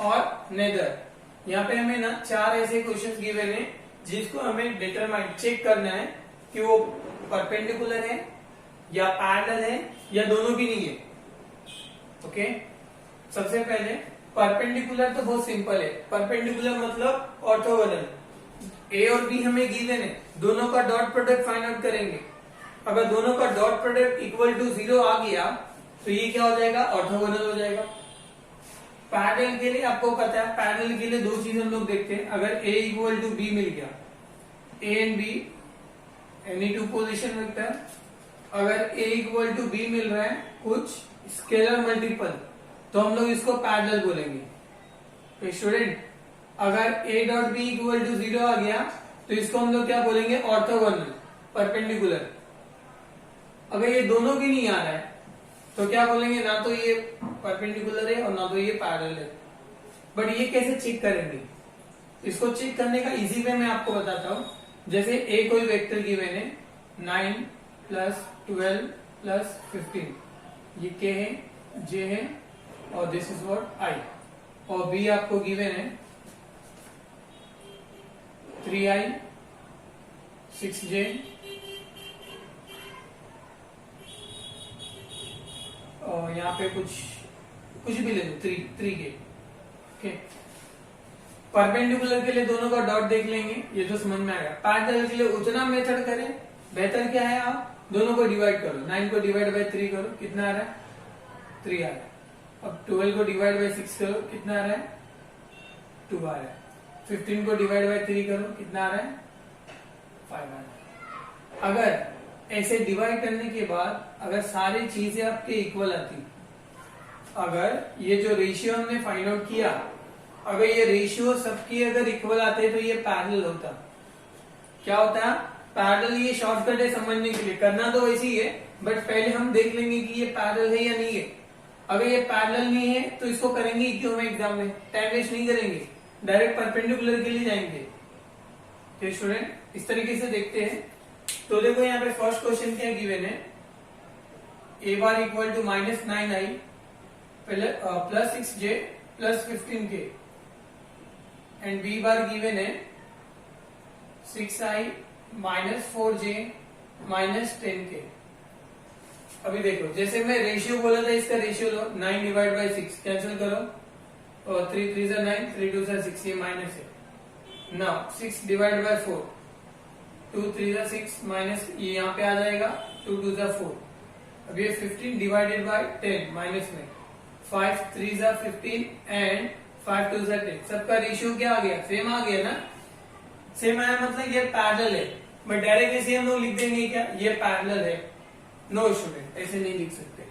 और नेदर। यहाँ पे हमें ना 4 ऐसे क्वेश्चंस गिवन हैं जिसको हमें डिटरमाइन चेक करना है कि वो परपेंडिकुलर है या पैरेलल है या दोनों भी नहीं है, ओके। सबसे पहले परपेंडिकुलर तो बहुत सिंपल है, परपेंडिकुलर मतलब ऑर्थोगोनल। ए और बी हमें गिवन है, दोनों का डॉट प्रोडक्ट फाइंड आउट करेंगे। अगर दोनों का डॉट प्रोडक्ट इक्वल टू 0 आ गया तो ये क्या हो जाएगा, ऑर्थोगोनल हो जाएगा। पैरेलल के लिए आपको पता है, पैरेलल के लिए 2 चीज हम लोग देखते हैं। अगर ए इक्वल टू बी मिल गया, A and be any 2 position vector, अगर ए इक्वल टू बी मिल रहा है कुछ स्केलर मल्टीपल, तो हम लोग इसको पैरेलल बोलेंगे। तो स्टूडेंट अगर a dot B equal to 0 आ गया तो इसको हम लोग क्या बोलेंगे, ऑर्थोगोनल, परपेंडिकुलर। अगर ये दोनों भी नहीं आ रहा है तो क्या बोलेंगे, ना तो ये परपेंडिकुलर है और ना तो ये पैरेलल है। बट ये कैसे चेक करेंगे, इसको चेक करने का इजी वे मैं आपको बताता हूं। जैसे a कोई वेक्टर गिवन है 9 प्लस 12 प्लस 15, ये k है, j है और दिस इज व्हाट i, और बी आपको गिवन है 3i 6j और यहाँ पे कुछ भी ले लो 3 के। ओके, परपेंडिकुलर के लिए दोनों का डॉट देख लेंगे, ये तो समझ में आएगा। पैरेलल के लिए उतना मेथड करें, बेहतर क्या है, आप दोनों को डिवाइड करो। 9 को डिवाइड बाय 3 करो, कितना आ रहा है, 3 आ रहा है। अब 12 को डिवाइड बाय 6 करो, कितना आ रहा है, 2 आ रहा है। 15 को डिवाइड बाय 3 करो, कितना आ रहा है, 5 आ रहा है। अगर ऐसे डिवाइड करने के बाद अगर सारी चीजें आपके इक्वल आती, अगर ये जो रेशियो हमने फाइंड आउट किया, अगर ये रेशियो सबकी अगर इक्वल आते तो ये पैरेलल होता। क्या होता है, पैरेलल। ये शॉर्टकट है समझने के लिए, करना तो वैसे ही है, बट पहले हम देख लेंगे कि ये पैरेलल है या नहीं है। अगर ये पैरेलल नहीं है तो इसको करेंगे क्यों में एग्जाम में, टाइम वेस्ट नहीं करेंगे, डायरेक्ट परपेंडिकुलर के लिए जाएंगे। तो स्टूडेंट इस तरीके से देखते हैं। तो देखो यहाँ पे फर्स्ट क्वेश्चन क्या गिवन है, a bar equal to -9i plus 6j plus 15k and B bar given है 6i -4j -10k। अभी देखो, जैसे मैं रेशियो बोला था, इसका ratio low, 9 divide by 6 cancel करो, और 3 3 जा 9, 3 2 जा 6, ये माइनस है। नाउ 6 डिवाइड बाई 4, 2 3 जा 6 माइनस, ये यहाँ पे आ जाएगा 2 2 जा 4। अब ये 15 डिवाइडेड बाई 10 माइनस में, 5 3 जा 15 एंड 5 2 जा 10। सबका रेशियो क्या आ गया, सेम आ गया ना। सेम आया मतलब ये पैरेलल है, बट डायरेक्ट ऐसे हम लोग लिख देंगे क्या, ये पैरेलल है। नो स्टूडेंट, ऐसे नहीं लिख सकते।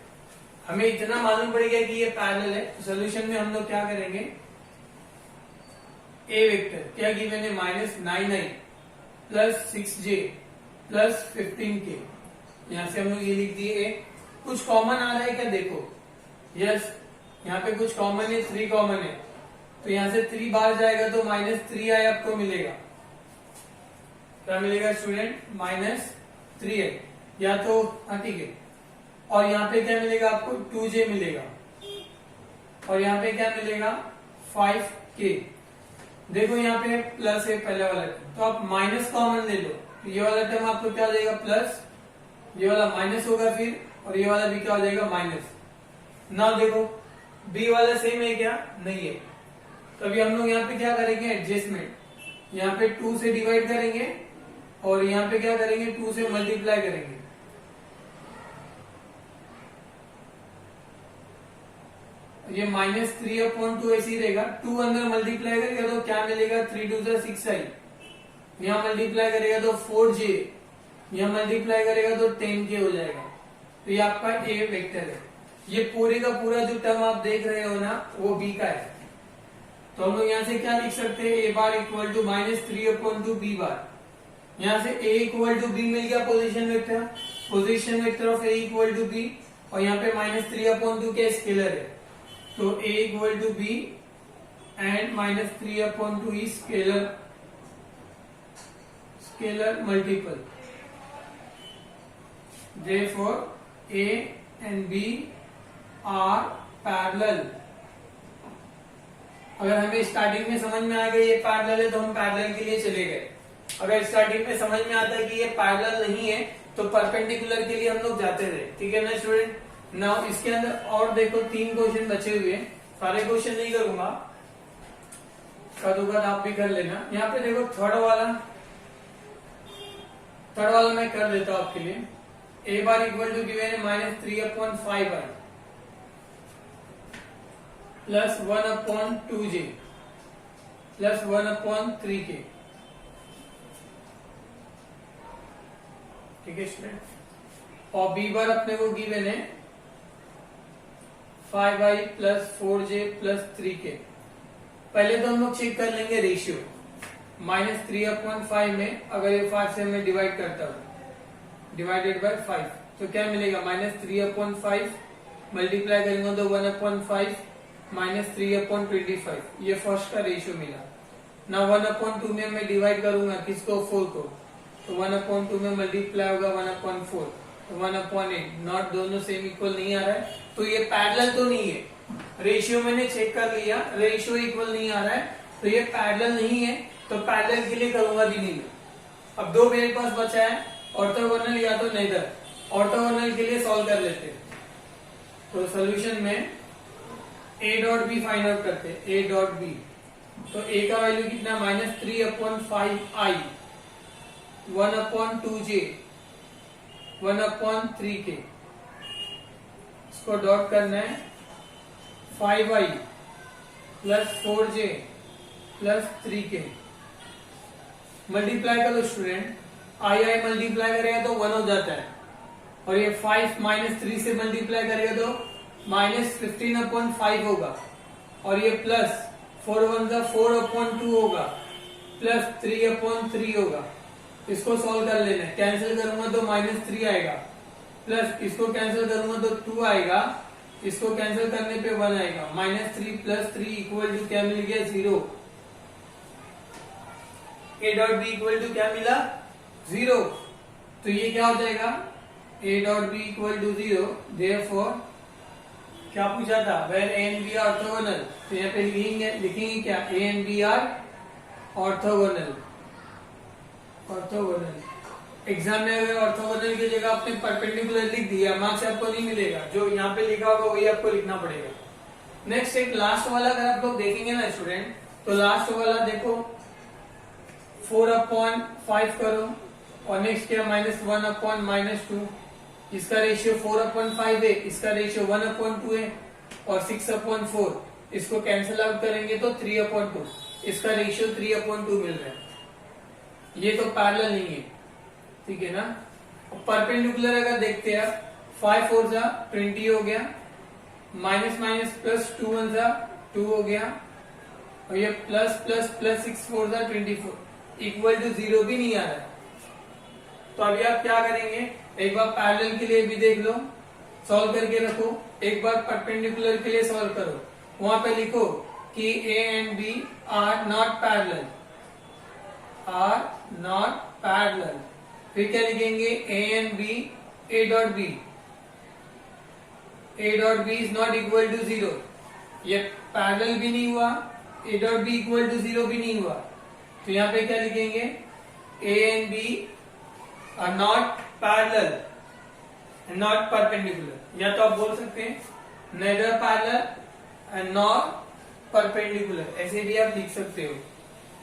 हमें इतना मालूम पड़ गया कि ये पैरेलल है, तो सोल्यूशन में हम लोग क्या करेंगे, ए वेक्टर क्या गिवन है, -9i plus 6j plus 15k। यहां से हम लोग ये लिख दिए। कुछ कॉमन आ रहा है क्या, देखो, यस, यहाँ पे कुछ कॉमन है, 3 कॉमन है, तो यहां से 3 बाहर जाएगा तो -3i आपको मिलेगा। क्या मिलेगा स्टूडेंट, -3i, या तो हाँ ठीक है। और यहाँ पे क्या मिलेगा आपको, 2j मिलेगा, और यहाँ पे क्या मिलेगा, 5k। देखो यहाँ पे प्लस है पहले वाला, तो आप माइनस कॉमन ले लो, तो ये वाला टर्म आपको क्या हो जाएगा प्लस, ये वाला माइनस होगा फिर, और ये वाला भी क्या हो जाएगा माइनस। ना देखो बी वाला सेम है क्या, नहीं है, तो अभी हम लोग यहाँ पे क्या करेंगे, एडजस्टमेंट, यहाँ पे 2 से डिवाइड करेंगे और यहाँ पे क्या करेंगे, 2 से मल्टीप्लाई करेंगे। ये -3/2 ऐसे ही रहेगा, 2 अंदर मल्टीप्लाई करेगा तो क्या मिलेगा, 3 2 जा 6i, यहाँ मल्टीप्लाई करेगा तो 4j, यहाँ मल्टीप्लाई करेगा तो 10k हो जाएगा। तो ये आपका ए वेक्टर है। ये पूरे का पूरा जो टर्म आप देख रहे हो ना, वो बी का है। तो हम लोग यहाँ से क्या लिख सकते हैं, A bar equal to -3/2 B bar. यहाँ से ए इक्वल टू बी मिल गया position vector of A equal to B, और यहाँ पे -3/2 क्या स्केलर है, तो a equal to B and -3/2 is scalar multiple, therefore a and b are parallel। अगर हमें स्टार्टिंग में समझ में आ गया ये पैरेलल है तो हम पैरेलल के लिए चले गए। अगर स्टार्टिंग में समझ में आता है कि ये पैरेलल नहीं है तो परपेंडिकुलर के लिए हम लोग जाते थे, ठीक है ना स्टूडेंट। नाउ इसके अंदर और देखो 3 क्वेश्चन बचे हुए हैं, सारे क्वेश्चन नहीं करूंगा, कदोकद आप भी कर लेना। यहाँ पे देखो थर्ड वाला मैं कर देता हूं आपके लिए। ए बार इक्वल टू गिवन है -3/5i plus 1/2j plus 1/3k, ठीक है स्टूडेंट। और बी बार अपने को गिवन है 5i plus 4j plus 3k। पहले तो हम लोग चेक कर लेंगे रेशियो, -3/5 में अगर ये 5 से मैं डिवाइड करता हूँ, डिवाइडेड बाय 5, तो क्या मिलेगा, -3/5 मल्टीप्लाई करेंगे तो 1/5 -3/25, ये फर्स्ट का रेशियो मिला ना। 1/2 में मैं डिवाइड करूंगा किसको, 4 को, तो 1/2 में मल्टीप्लाई होगा 1/4, 1/8, नॉट दोनों सेम इक्वल नहीं आ रहा है, तो ये पैरेलल तो नहीं है। रेशियो मैंने चेक कर लिया, रेशियो इक्वल नहीं आ रहा है, तो ये पैरेलल नहीं है, तो पैरेलल के लिए करूंगा भी नहीं। अब दो मेरे पास बचा है, ऑर्थोगोनल या तो नेदर। ऑर्थोगोनल के लिए सॉल्व कर लेते हैं। तो सॉल्यूशन में a dot B find out करते हैं। a डॉट बी, तो a का वैल्यू कितना, -3/5i, 1/2j, 1/3k। इसको डॉट करना है, 5i plus 4j plus 3k। Multiply करो स्टूडेंट, आई मल्टीप्लाई करेगा तो 1 हो जाता है, और ये 5 -3 से मल्टीप्लाई करेगा तो -15/5 होगा, और ये प्लस 4 1 4/2 होगा, प्लस 3/3 होगा। इसको सॉल्व कर लेना है, कैंसिल करूंगा तो -3 आएगा, प्लस इसको कैंसिल करूंगा तो 2 आएगा, इसको कैंसिल करने पे 1 आएगा। -3 + 3 इक्वल टू क्या मिल गया, 0। a dot B equal to क्या मिला, 0। तो ये क्या हो जाएगा, a dot B equal to 0। Therefore क्या पूछा था, where a and b are orthogonal, तो यहाँ पे लिखेंगे क्या, a and b are orthogonal. Orthogonal exam में अगर ऑर्थोगोनल की जगह आपने परपेंडिकुलर लिख दिया, मार्क्स आपको नहीं मिलेगा, जो यहाँ पे लिखा होगा वही आपको लिखना पड़ेगा। नेक्स्ट एक लास्ट वाला अगर आप लोग देखेंगे ना स्टूडेंट, तो लास्ट वाला देखो 4/5 करो, और नेक्स्ट क्या, -1/-2। इसका रेशियो 4/5 है, इसका रेशियो 1/2 है, और 6/4। इसको कैंसिल आउट करेंगे तो 3/2। इसका रेशियो 3/2 मिल रहा है। ये तो पैरेलल नहीं है, ठीक है ना। परपेंडिकुलर अगर देखते हैं, 5 4 जा 20 हो गया, माइनस माइनस प्लस 2 1 जा 2 हो गया, और ये प्लस प्लस प्लस 6 4 जा 24, इक्वल टू 0 भी नहीं आ रहा है। तो अभी आप क्या करेंगे, एक बार पैरेलल के लिए भी देख लो, सॉल्व करके रखो, एक बार परपेंडिकुलर के लिए सॉल्व करो। वहां पे लिखो कि a and b are not parallel, are not parallel. फिर क्या लिखेंगे, a and b, a dot b, a dot b is not equal to 0। ये पैरेलल भी नहीं हुआ, a dot b equal to 0 भी नहीं हुआ, तो यहाँ पे क्या लिखेंगे, a and b are not parallel, not perpendicular. या तो आप बोल सकते हैं neither parallel and not perpendicular, ऐसे भी आप लिख सकते हो।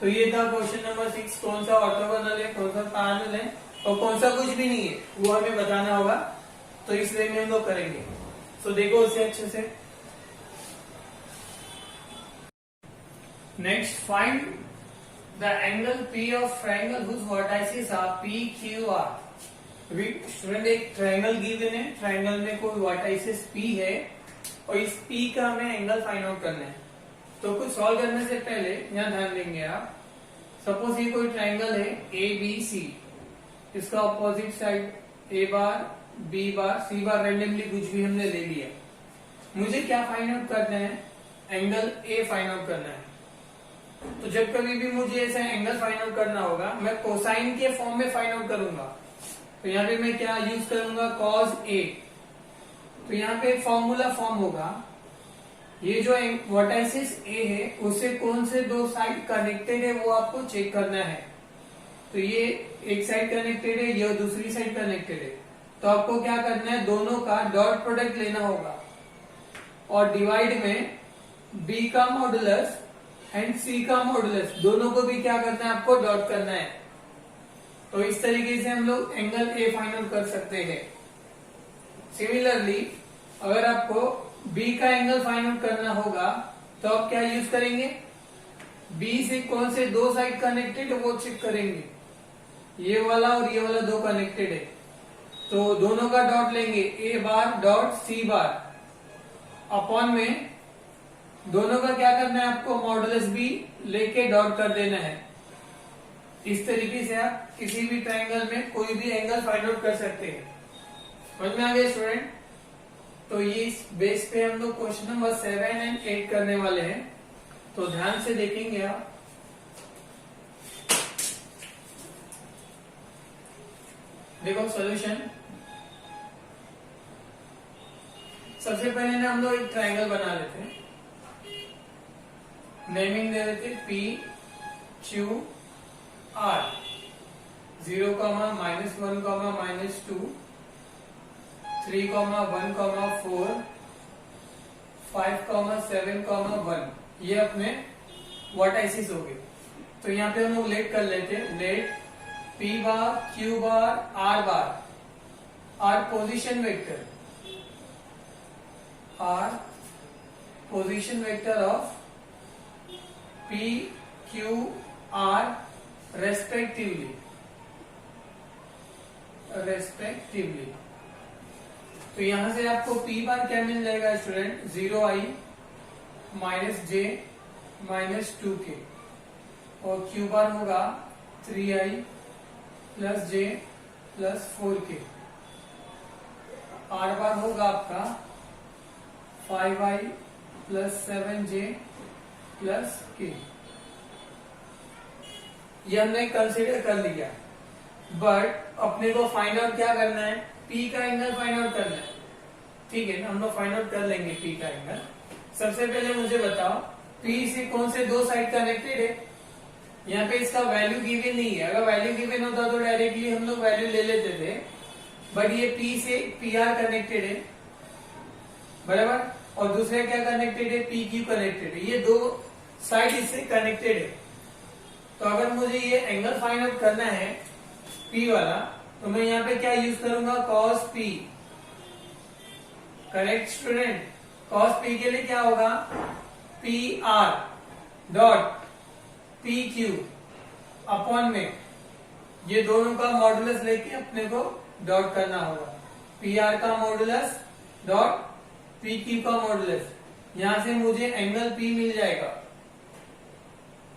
तो ये था क्वेश्चन नंबर 6, कौन सा ऑर्थोगोनल है, कौन सा पैरेलल है, और कौन सा कुछ भी नहीं है, वो हमें बताना होगा। तो इस वे में हम लोग करेंगे। तो देखो उसे अच्छे से। Next, find the angle P of triangle whose vertices are P, Q, R। अभी स्टूडेंट एक ट्रायंगल गिवन है, ट्रायंगल में कोई वर्टाइसेस P है, और इस P का हमें एंगल फाइंड आउट करना है। तो कुछ सॉल्व करने से पहले यहाँ ध्यान देंगे आप, सपोज ये कोई ट्रायंगल है ABC, इसका opposite side A bar, B bar, C bar, randomly कुछ भी हमने ले लिया। मुझे क्या फाइंड आउट करना है, एंगल A फाइंड आउट करना है। तो जब कभी भी मुझे ऐसा एंगल फाइंड आउट करना होगा, मैं कोसाइन के फॉर्म में फाइंड आउट करूंगा। तो यहाँ पे मैं क्या यूज करूंगा, cos A। तो यहाँ पे एक फॉर्मूला फॉर्म होगा, ये जो वर्टाइसिस A है उससे कौन से दो साइड कनेक्टेड है वो आपको चेक करना है। तो ये एक साइड कनेक्टेड है, ये दूसरी साइड कनेक्टेड है, तो आपको क्या करना है, दोनों का डॉट प्रोडक्ट लेना होगा, और डिवाइड में B का मॉडुलस एंड C का मॉडुलस, दोनों को भी क्या करना है, आपको डॉट करना है। तो इस तरीके से हम लोग एंगल A फाइंड आउट कर सकते हैं। सिमिलरली अगर आपको B का एंगल फाइंड आउट करना होगा, तो आप क्या यूज करेंगे, B से कौन से दो साइड कनेक्टेड है वो चेक करेंगे। ये वाला और ये वाला दो कनेक्टेड है, तो दोनों का डॉट लेंगे, A bar dot C bar, upon में दोनों का क्या करना है, आपको मॉडुलस B लेके डॉट कर देना है। इस तरीके से आप किसी भी ट्रायंगल में कोई भी एंगल फाइंड आउट कर सकते हैं। समझ में आ गया स्टूडेंट। तो ये इस बेस पे हम लोग क्वेश्चन नंबर 7 एंड 8 करने वाले हैं, तो ध्यान से देखेंगे आप। देखो सॉल्यूशन, सबसे पहले ना हम लोग एक ट्राइंगल बना लेते हैं, नेमिंग दे देते पी क्यू आर, 0, -1, -2, 3, 1, 4, 5, 7, 1, ये अपने वर्टाइसिस हो गए। तो यहाँ पे हम लोग लेट कर लेते हैं, let P bar Q bar R bar are position vector, are position vector of P Q R respectively, तो यहां से आपको पी बार क्या मिल जाएगा स्टूडेंट, 0i -j -2k, और क्यू बार होगा 3i +j +4k, आर बार होगा आपका 5i +7j +k। ये हमने कंसीडर कर लिया, बट अपने को फाइंड आउट क्या करना है, पी का एंगल फाइंड आउट करना है। ठीक है, हम लोग फाइंड आउट कर लेंगे पी का एंगल। सबसे पहले मुझे बताओ पी से कौन से दो साइड कनेक्टेड है। यहाँ पे इसका वैल्यू गिवन नहीं है, अगर वैल्यू गिवन होता तो डायरेक्टली हम लोग वैल्यू ले लेते थे, बट ये पी से पी आर कनेक्टेड है, बराबर, और दूसरा क्या कनेक्टेड है, पी क्यू कनेक्टेड है, ये दो साइड इससे कनेक्टेड है। तो अगर मुझे ये एंगल फाइंड आउट करना है पी वाला, तो मैं यहाँ पे क्या यूज करूंगा, cos P, correct student. Cos P के लिए क्या होगा, P R dot P Q upon में ये दोनों का मॉडुलस लेके अपने को डॉट करना होगा, पी आर का मॉडुलस डॉट पी क्यू का मॉडुलस, यहां से मुझे एंगल पी मिल जाएगा।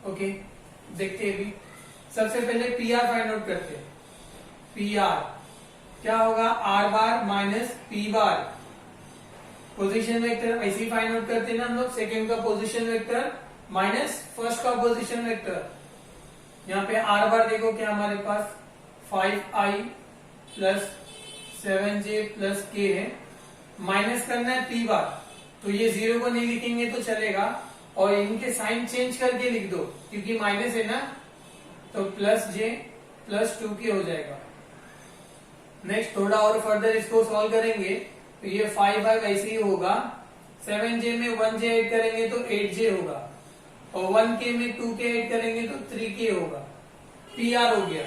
ओके, देखते हैं अभी। सबसे पहले पी आर फाइंड आउट करते हैं, पी आर क्या होगा, are bar minus P bar, position vector ऐसे फाइंड आउट करते हैं ना हम लोग, सेकेंड का पोजीशन वेक्टर माइनस फर्स्ट का पोजीशन वेक्टर। यहाँ पे आर बार देखो क्या हमारे पास 5i +7j +k है, माइनस करना है पी बार, तो ये 0 को नहीं लिखेंगे तो चलेगा, और इनके साइन चेंज करके लिख दो क्योंकि माइनस है ना, तो +j +2k हो जाएगा। नेक्स्ट थोड़ा और फर्दर इसको सॉल्व करेंगे तो ये 5 ऐसे ही होगा, 7j में 1j ऐड करेंगे तो 8j होगा, और 1k में 2k ऐड करेंगे तो 3k होगा, पी आर हो गया।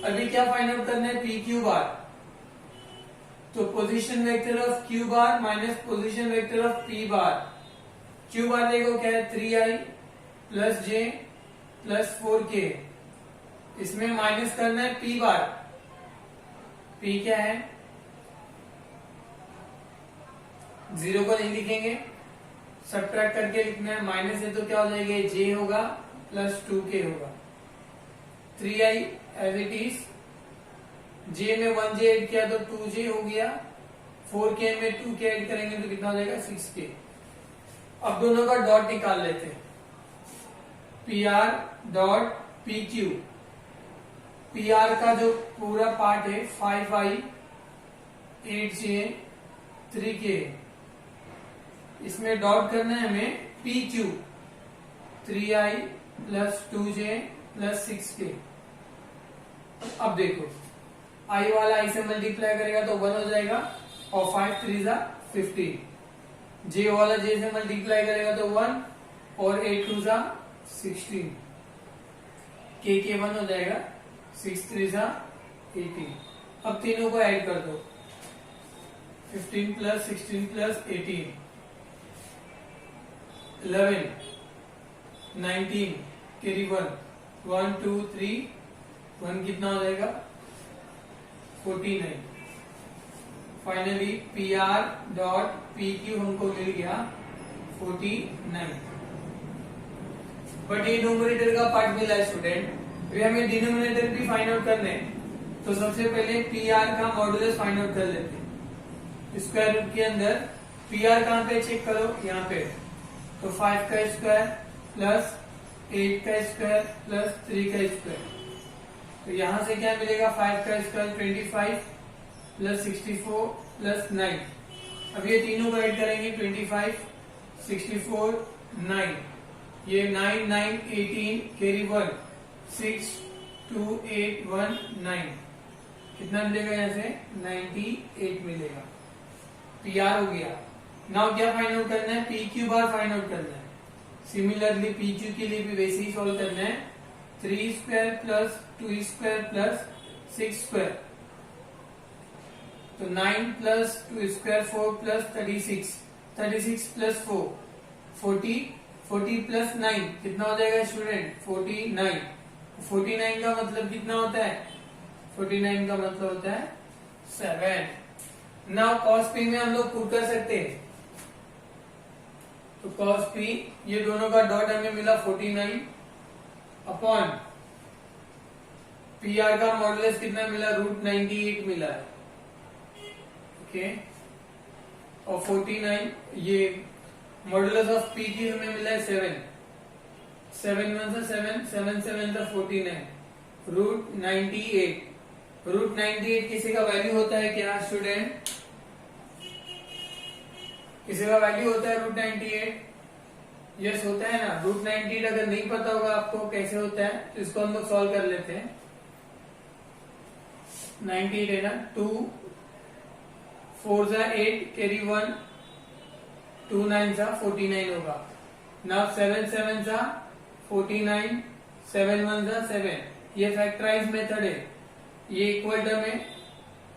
अभी क्या फाइंड आउट करना है, पी क्यू बार, तो position vector of Q bar minus position vector of P bar. Q बार देखो क्या है, 3i +j +4k, इसमें माइनस करना है पी बार, पी क्या है, 0 को नहीं लिखेंगे, सब्ट्रैक्ट करके लिखना है, माइनस है तो क्या हो जाएगा, j होगा +2k होगा, 3i as it is, j में 1j ऐड किया तो 2j हो गया, 4k में 2k ऐड करेंगे तो कितना हो जाएगा, 6k। अब दोनों का डॉट निकाल लेते हैं, P R dot P Q, P R का जो पूरा पार्ट है 5i 8j 3k, इसमें डॉट करना है हमें P Q, 3i +2j +6k। अब देखो i वाला i से मल्टीप्लाई करेगा तो 1 हो जाएगा, और 5 3 15, j वाला j से मल्टीप्लाई करेगा तो 1, और 8 2 16, k 1 हो जाएगा, 6 3 18। अब तीनों को ऐड कर दो, 15 + 16 + 18 11 19, कैरी 1 1 2 3 1 कितना हो जाएगा, 49। Finally P R dot P Q हमको मिल गया 49। बट ये न्यूमरेटर का पार्ट मिला है स्टूडेंट, अभी हमें डिनोमिनेटर भी फाइंड आउट करने हैं। तो सबसे पहले पी आर का मॉडुलस फाइंड आउट कर लेते हैं। स्क्वायर रूट के अंदर पी आर कहाँ पे चेक करो, यहाँ पे, तो 5 का स्क्वायर प्लस 8 का स्क्वायर प्लस 3 का स्क्वायर, तो यहां से क्या मिलेगा, 5 का स्क्वायर 25 प्लस 64 प्लस 9, अब ये तीनों को ऐड करेंगे 25, 64, 9, ये 9, 9, 18 कैरी 1, 6, 2, 8, 1, 9, कितना मिलेगा यहाँ से 98 मिलेगा। PR हो गया। नाउ क्या फाइंड आउट करना है, PQ बार फाइंड आउट करना है। सिमिलरली PQ के लिए भी वैसे ही सॉल्व करना है। 3 square plus 2 square plus 6 square, तो 9 plus 2 square 4 plus 36, 36 plus 4 40, 40 plus 9 कितना हो जाएगा स्टूडेंट 49। 49 का मतलब कितना होता है, 49 का मतलब होता है 7। नाउ cos p में हम लोग पुट कर सकते हैं, तो cos p ये दोनों का डॉट हमें मिला 49 अपॉन PR का मॉडुलस कितना मिला √98 मिला है, ओके। और 49 ये मॉडुलस ऑफ P की हमें मिला है 7, 7 1 से 7, 7 7 था 49, √98, √98 किसी का वैल्यू होता है क्या स्टूडेंट, किसी का वैल्यू होता है √98? यस होता है ना। √98 अगर नहीं पता होगा आपको कैसे होता है तो इसको हम लोग सॉल्व कर लेते हैं। 98 है ना, 2 4 जा 8 कैरी 1, 2 9 जा 49 होगा। नाउ 7 7 जा 49, 7 1 जा 7, ये फैक्टराइज मेथड है, ये इक्वल टर्म है,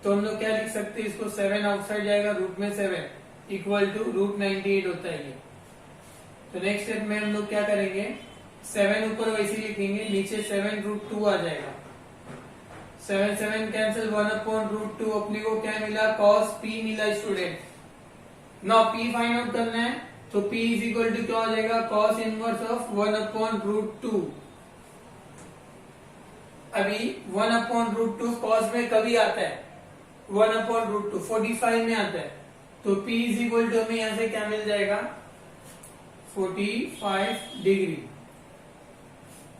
तो हम लोग क्या लिख सकते हैं इसको, 7 आउटसाइड जाएगा रूट में 7 इक्वल टू √98 होता है ये। तो नेक्स्ट स्टेप में हम लोग क्या करेंगे, 7 ऊपर वैसे ही लिखेंगे, नीचे 7 √2 आ जाएगा। 7 7 कैंसिल, 1 अपॉन √2 अपने को क्या मिला cos p मिला student. Now p find out करना है, तो p इज इक्वल टू क्या हो जाएगा cos इनवर्स ऑफ 1 अपॉन √2। अभी 1 अपॉन √2 cos में कभी आता है, 1 अपॉन √2 45 में आता है, तो p इज इक्वल टू हमें यहां से क्या मिल जाएगा 45 डिग्री।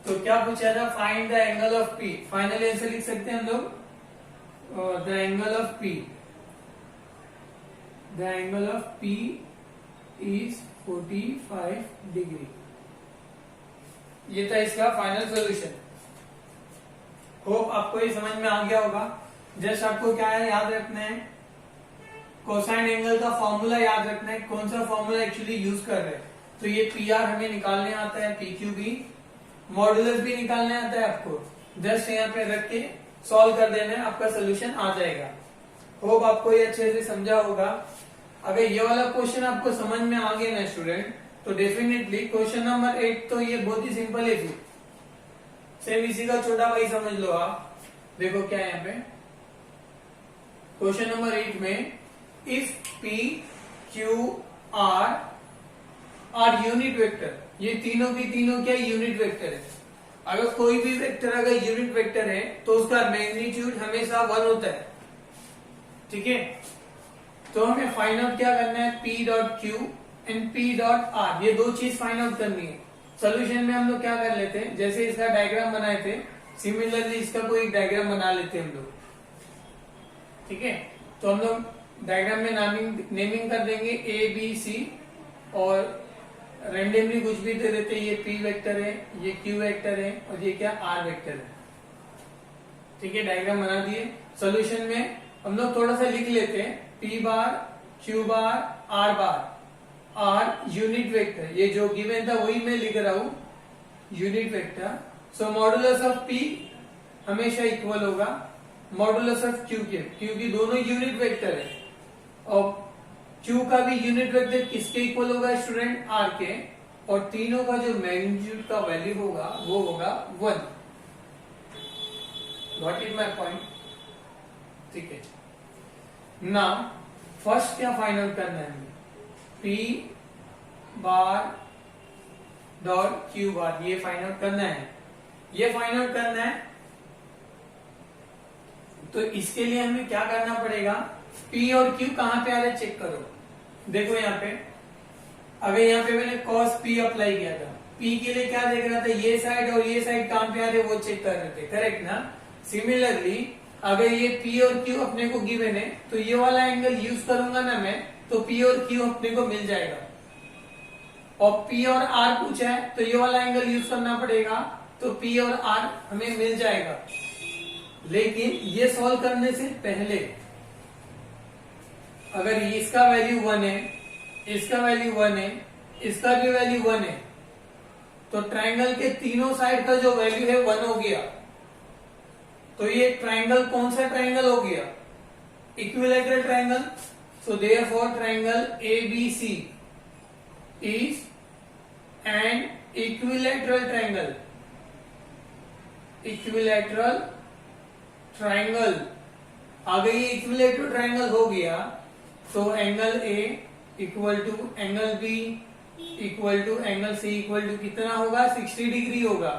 तो क्या पूछा था, find the angle of P। Final answer लिख सकते हैं हम लोग, the angle of P, the angle of P is 45 degree. ये था इसका फाइनल सॉल्यूशन। होप आपको ये समझ में आ गया होगा। जस्ट आपको क्या है याद रखना है, कोसाइन एंगल का फॉर्मूला याद रखना है, कौन सा फॉर्मूला एक्चुअली यूज कर रहे हैं। तो ये PR हमें निकालने आता है, PQ भी, मॉडुलस भी निकालने आता है आपको, जस्ट यहाँ पे रख के सॉल्व कर देना है, आपका सोल्यूशन आ जाएगा। होप आपको ये अच्छे से समझा होगा। अगर ये वाला क्वेश्चन आपको समझ में आ गया ना स्टूडेंट, तो डेफिनेटली क्वेश्चन नंबर 8 तो ये बहुत ही सिंपल है। फिर सेम इसी का छोटा भाई समझ लो आप। देखो क्या है यहाँ पे क्वेश्चन नंबर 8 में, if P Q R are unit vector, ये तीनों की तीनों क्या यूनिट वेक्टर है। अगर कोई भी वेक्टर अगर यूनिट वेक्टर है तो उसका मैग्नीट्यूड हमेशा 1 होता है, ठीक है। तो हमें फाइंड आउट क्या करना है, P dot Q and P dot R, ये दो चीज फाइंड आउट करनी है। सोल्यूशन में हम लोग क्या कर लेते हैं, जैसे इसका डायग्राम बनाए थे, सिमिलरली इसका कोई एक डायग्राम बना लेते हैं हम लोग, ठीक है। तो हम लोग डायग्राम में नेमिंग कर देंगे ABC, और रेंडमली कुछ भी दे देते हैं, ये P वेक्टर है, ये Q वेक्टर है, और ये क्या R वेक्टर है, ठीक है। डायग्राम बना दिए। सॉल्यूशन में हम लोग थोड़ा सा लिख लेते हैं, P बार, Q बार, R बार। R यूनिट वेक्टर, ये जो गिवन था वही मैं लिख रहा हूं, unit vector. So modulus of P हमेशा इक्वल होगा मॉडुलस ऑफ Q के, क्योंकि दोनों यूनिट वेक्टर है। और Q का भी यूनिट वेक्टर किसके इक्वल होगा स्टूडेंट, R के, और तीनों का जो मैग्नीट्यूड का वैल्यू होगा वो होगा 1। व्हाट इज माय पॉइंट, ठीक है ना। फर्स्ट क्या फाइंड आउट करना है, P बार डॉट Q बार, ये फाइंड आउट करना है, ये फाइंड आउट करना है। तो इसके लिए हमें क्या करना पड़ेगा, P और Q कहां पे आ रहे चेक करो। देखो यहाँ पे, अगर यहाँ पे मैंने cos P अप्लाई किया था, P के लिए क्या देख रहा था, ये साइड और ये साइड कहां पे आ रहे वो चेक कर रहे थे, करेक्ट ना। सिमिलरली अगर ये P और Q अपने को गिवन है, तो ये वाला एंगल यूज करूंगा ना मैं, तो P और Q अपने को मिल जाएगा। और P और R पूछा है तो ये वाला एंगल यूज करना पड़ेगा, तो P और R हमें मिल जाएगा। लेकिन ये सॉल्व करने से पहले अगर इसका वैल्यू 1 है, इसका वैल्यू 1 है, इसका भी वैल्यू 1 है, तो ट्रायंगल के तीनों साइड का जो वैल्यू है 1 हो गया। तो ये ट्रायंगल कौन सा ट्रायंगल हो गया? Equilateral triangle. So therefore triangle ABC is an equilateral triangle. Equilateral triangle अगर ये इक्विलैटरल ट्रायंगल हो गया तो angle A equal to angle B equal to angle C equal to कितना होगा? 60 डिग्री होगा।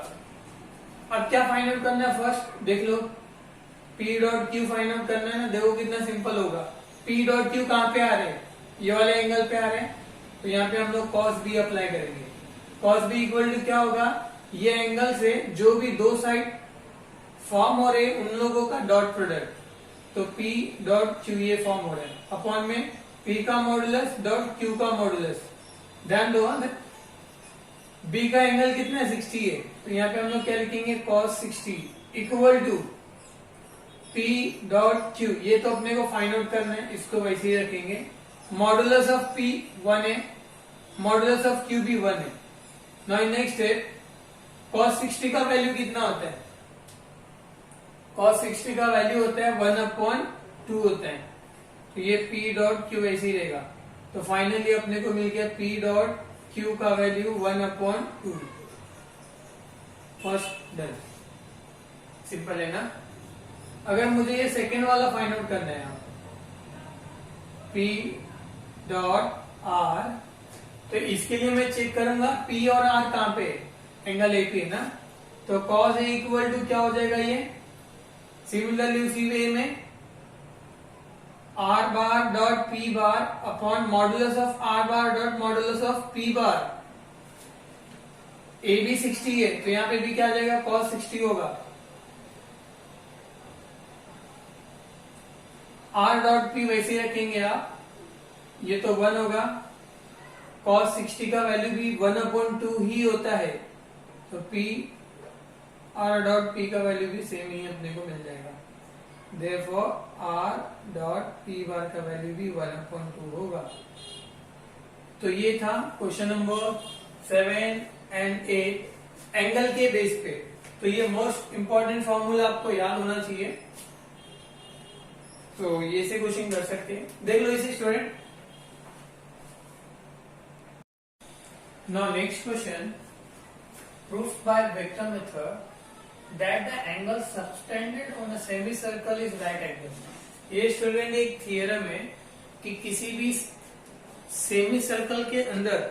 अब क्या फाइंड आउट करना है? फर्स्ट देख लो, P dot Q find out करना है ना। देखो कितना सिंपल होगा। P डॉट Q कहां पे आ रहे हैं? ये वाले एंगल पे आ रहे हैं, तो यहाँ पे हम लोग cos B अप्लाई करेंगे। cos B इक्वल टू क्या होगा? ये एंगल से जो भी दो साइड फॉर्म हो रहे उन लोगों का डॉट प्रोडक्ट, तो P डॉट Q ये फॉर्म हो रहा है अपॉन में P का मॉडुलस डॉट Q का मॉडुलस। ध्यान दो, B का एंगल कितना है? 60 है, तो यहाँ पे हम लोग क्या लिखेंगे? cos 60 equal to P dot Q। ये तो अपने को फाइंड आउट करना है, इसको वैसे ही रखेंगे। मॉडुलस ऑफ P 1 है, मॉडुलस ऑफ Q भी 1 है। नाउ नेक्स्ट स्टेप, cos 60 का वैल्यू कितना होता है? cos 60 का वैल्यू होता है 1/2 होता है, तो ये P डॉट Q ऐसे ही रहेगा। तो फाइनली अपने को मिल गया P डॉट Q का वैल्यू 1/2। फर्स्ट डन, सिंपल है ना। अगर मुझे ये सेकेंड वाला फाइंड आउट करना है, P डॉट R, तो इसके लिए मैं चेक करूंगा P और R कहां पे? एंगल A पे ना। तो cos A इक्वल टू क्या हो जाएगा? ये सिमिलरली उसी वे में R bar dot P bar upon modulus of R bar dot modulus of P bar. A भी 60 है, तो यहाँ पे भी क्या आ जाएगा? cos 60 होगा। R डॉट P वैसे ही रखेंगे आप, ये तो 1 होगा। cos 60 का वैल्यू भी 1/2 ही होता है, तो P R डॉट P का वैल्यू भी सेम ही अपने को मिल जाएगा। Therefore R डॉट P बार का वैल्यू भी 1/2 होगा। तो ये था क्वेश्चन नंबर 7 एंड 8 एंगल के बेस पे। तो ये मोस्ट इंपॉर्टेंट फॉर्मूला आपको याद होना चाहिए, तो ये से क्वेश्चन कर सकते हैं। देख लो इसे student. Now next question, proof by vector method that the angle subtended on a semicircle is right angle। ये स्टूडेंट एक थियरम है कि किसी भी सेमी सर्कल के अंदर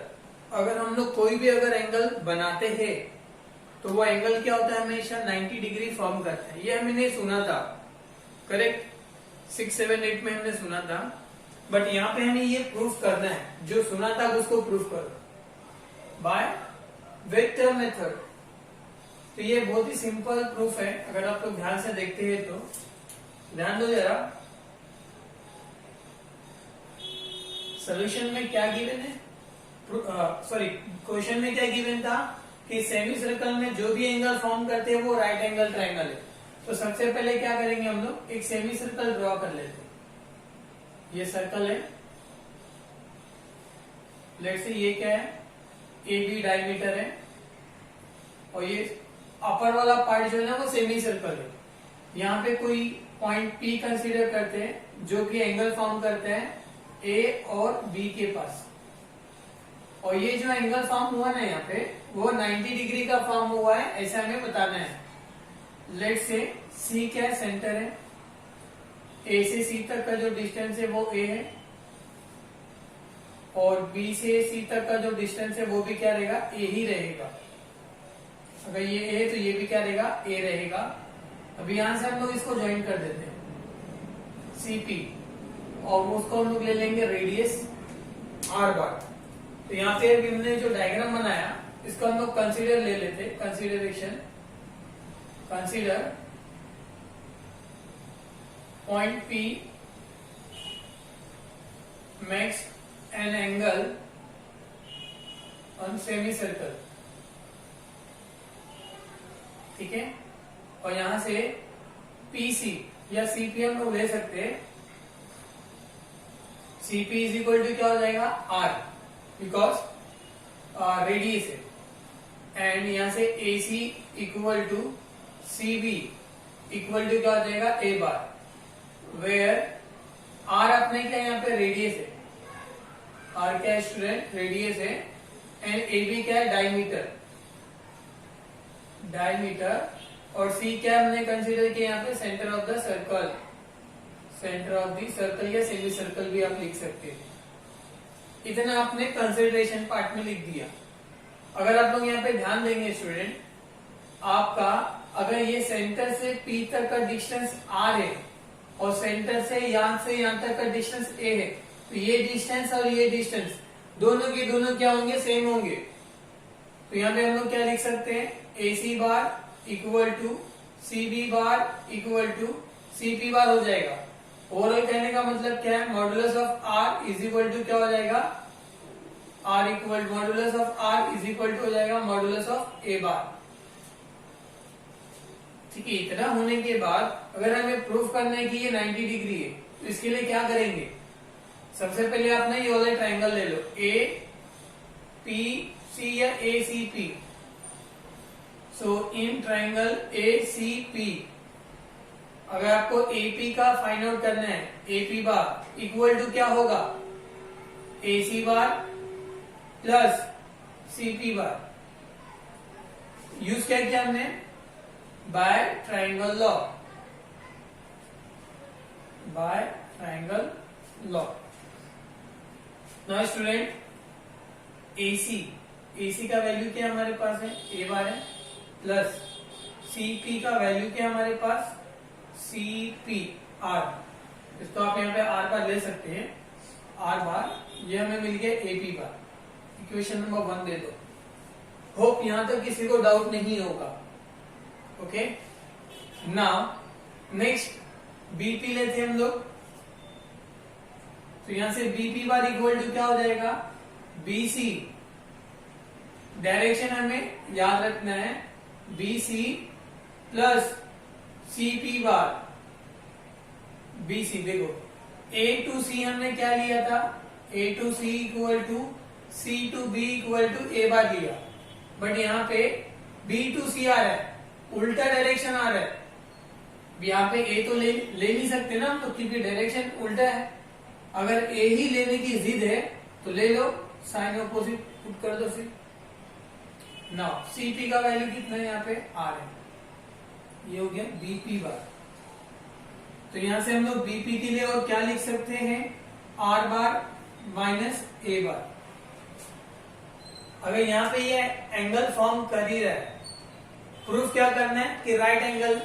अगर हम लोग कोई भी अगर एंगल बनाते हैं तो वो एंगल क्या होता है? हमेशा 90 डिग्री फॉर्म करता है। ये हमने सुना था, करेक्ट? 6, 7, 8 में हमने सुना था, बट यहाँ पे हमें ये प्रूफ करना है। जो सुना था उसको प्रूफ करो बाय वेक्टर मेथड। तो ये बहुत ही सिंपल प्रूफ है, अगर आप लोग ध्यान से देखते हैं तो। ध्यान दो जरा, सोल्यूशन में क्या गिवन है? सॉरी, क्वेश्चन में क्या गिवन था कि सेमी सर्कल में जो भी एंगल फॉर्म करते हैं वो राइट एंगल ट्रायंगल है। तो सबसे पहले क्या करेंगे हम लोग? एक सेमी सर्कल ड्रॉ कर लेते हैं। ये सर्कल है, लेट्स से ये क्या है? AB डायमीटर है, और ये अपर वाला पार्ट जो है ना वो सेमी सर्कल है। यहाँ पे कोई पॉइंट P कंसीडर करते हैं जो कि एंगल फॉर्म करते हैं A और B के पास, और ये जो एंगल फॉर्म हुआ ना यहाँ पे वो 90 डिग्री का फॉर्म हुआ है, ऐसा हमें बताना है। लेट्स से C क्या सेंटर है, A से C तक का जो डिस्टेंस है वो A है, और B से C तक का जो डिस्टेंस है वो भी क्या रहेगा? A ही रहेगा। अगर ये A है तो ये भी क्या रहेगा? A रहेगा। अब यहां से हम लोग इसको ज्वाइन कर देते हैं CP, और उसको हम लोग ले लेंगे रेडियस R बार। तो यहाँ पे अभी हमने जो डायग्राम बनाया इसको हम लोग कंसीडर ले लेते, consideration, consider point P makes an angle on semicircle, ठीक है। और यहां से PC या CP हम लोग ले सकते हैं। CP इज इक्वल टू क्या हो जाएगा R, बिकॉज रेडियस है। एंड यहां से AC equal to CB equal to क्या हो जाएगा A बार, वेयर R अपने क्या यहाँ पे रेडियस है, R क्या है स्टूडेंट, रेडियस है। एंड AB क्या है, डायमीटर, डायमीटर। और C क्या हमने कंसीडर किया यहाँ पे, centre of the circle, centre of the circle या सेमी सर्कल भी आप लिख सकते हैं। इतना आपने कंसिडरेशन पार्ट में लिख दिया। अगर आप लोग यहाँ पे ध्यान देंगे स्टूडेंट, आपका अगर ये सेंटर से P तक का डिस्टेंस R है और सेंटर से यहां तक का डिस्टेंस A है, तो ये डिस्टेंस और ये डिस्टेंस दोनों के दोनों क्या होंगे, सेम होंगे। तो यहाँ पे हम लोग क्या लिख सकते हैं, AC bar equal to CB bar equal to CP bar हो जाएगा। ओवरऑल कहने का मतलब क्या है, modulus of R is equal to क्या हो जाएगा, modulus of R is equal to हो जाएगा मॉडुलस ऑफ A बार, ठीक है। इतना होने के बाद अगर हमें प्रूफ करना है कि ये 90 डिग्री है, तो इसके लिए क्या करेंगे, सबसे पहले आप ना ये वाला ट्रायंगल ले लो, APC या ACP। So in triangle ACP अगर आपको AP का फाइंड आउट करना है, AP बार इक्वल टू क्या होगा, AC bar plus CP bar. Use क्या किया हमने, by triangle law, by triangle law. Now student AC का वैल्यू क्या हमारे पास है, A बार है, प्लस CP का वैल्यू क्या हमारे पास, CP R। इसको आप यहाँ पे R बार ले सकते हैं, R बार, ये हमें मिल गया AP बार। इक्वेशन नंबर 1 दे दो। होप यहां तक किसी को डाउट नहीं होगा। ओके, नाउ नेक्स्ट BP लेते हैं हम लोग। तो यहां से BP बार इक्वल टू क्या हो जाएगा, BC। डायरेक्शन हमें याद रखना है, BC प्लस CP बार। BC देखो, A टू C हमने क्या लिया था, A to C equal to C to B equal to A bar लिया, बट यहाँ पे B टू C आ रहा है, उल्टा डायरेक्शन आ रहा है। यहाँ पे A तो ले नहीं सकते ना, तो क्योंकि डायरेक्शन उल्टा है। अगर A ही लेने की जिद है तो ले लो, साइन ऑपोजिट पुट कर दो। फिर नाउ CP का वैल्यू कितना है, यहाँ पे R है, ये हो गया BP बार। तो यहां से हम लोग BP के लिए और क्या लिख सकते हैं, R बार माइनस A बार। अगर यहाँ पे ये एंगल फॉर्म कर ही रहा है, प्रूफ क्या करना है कि राइट एंगल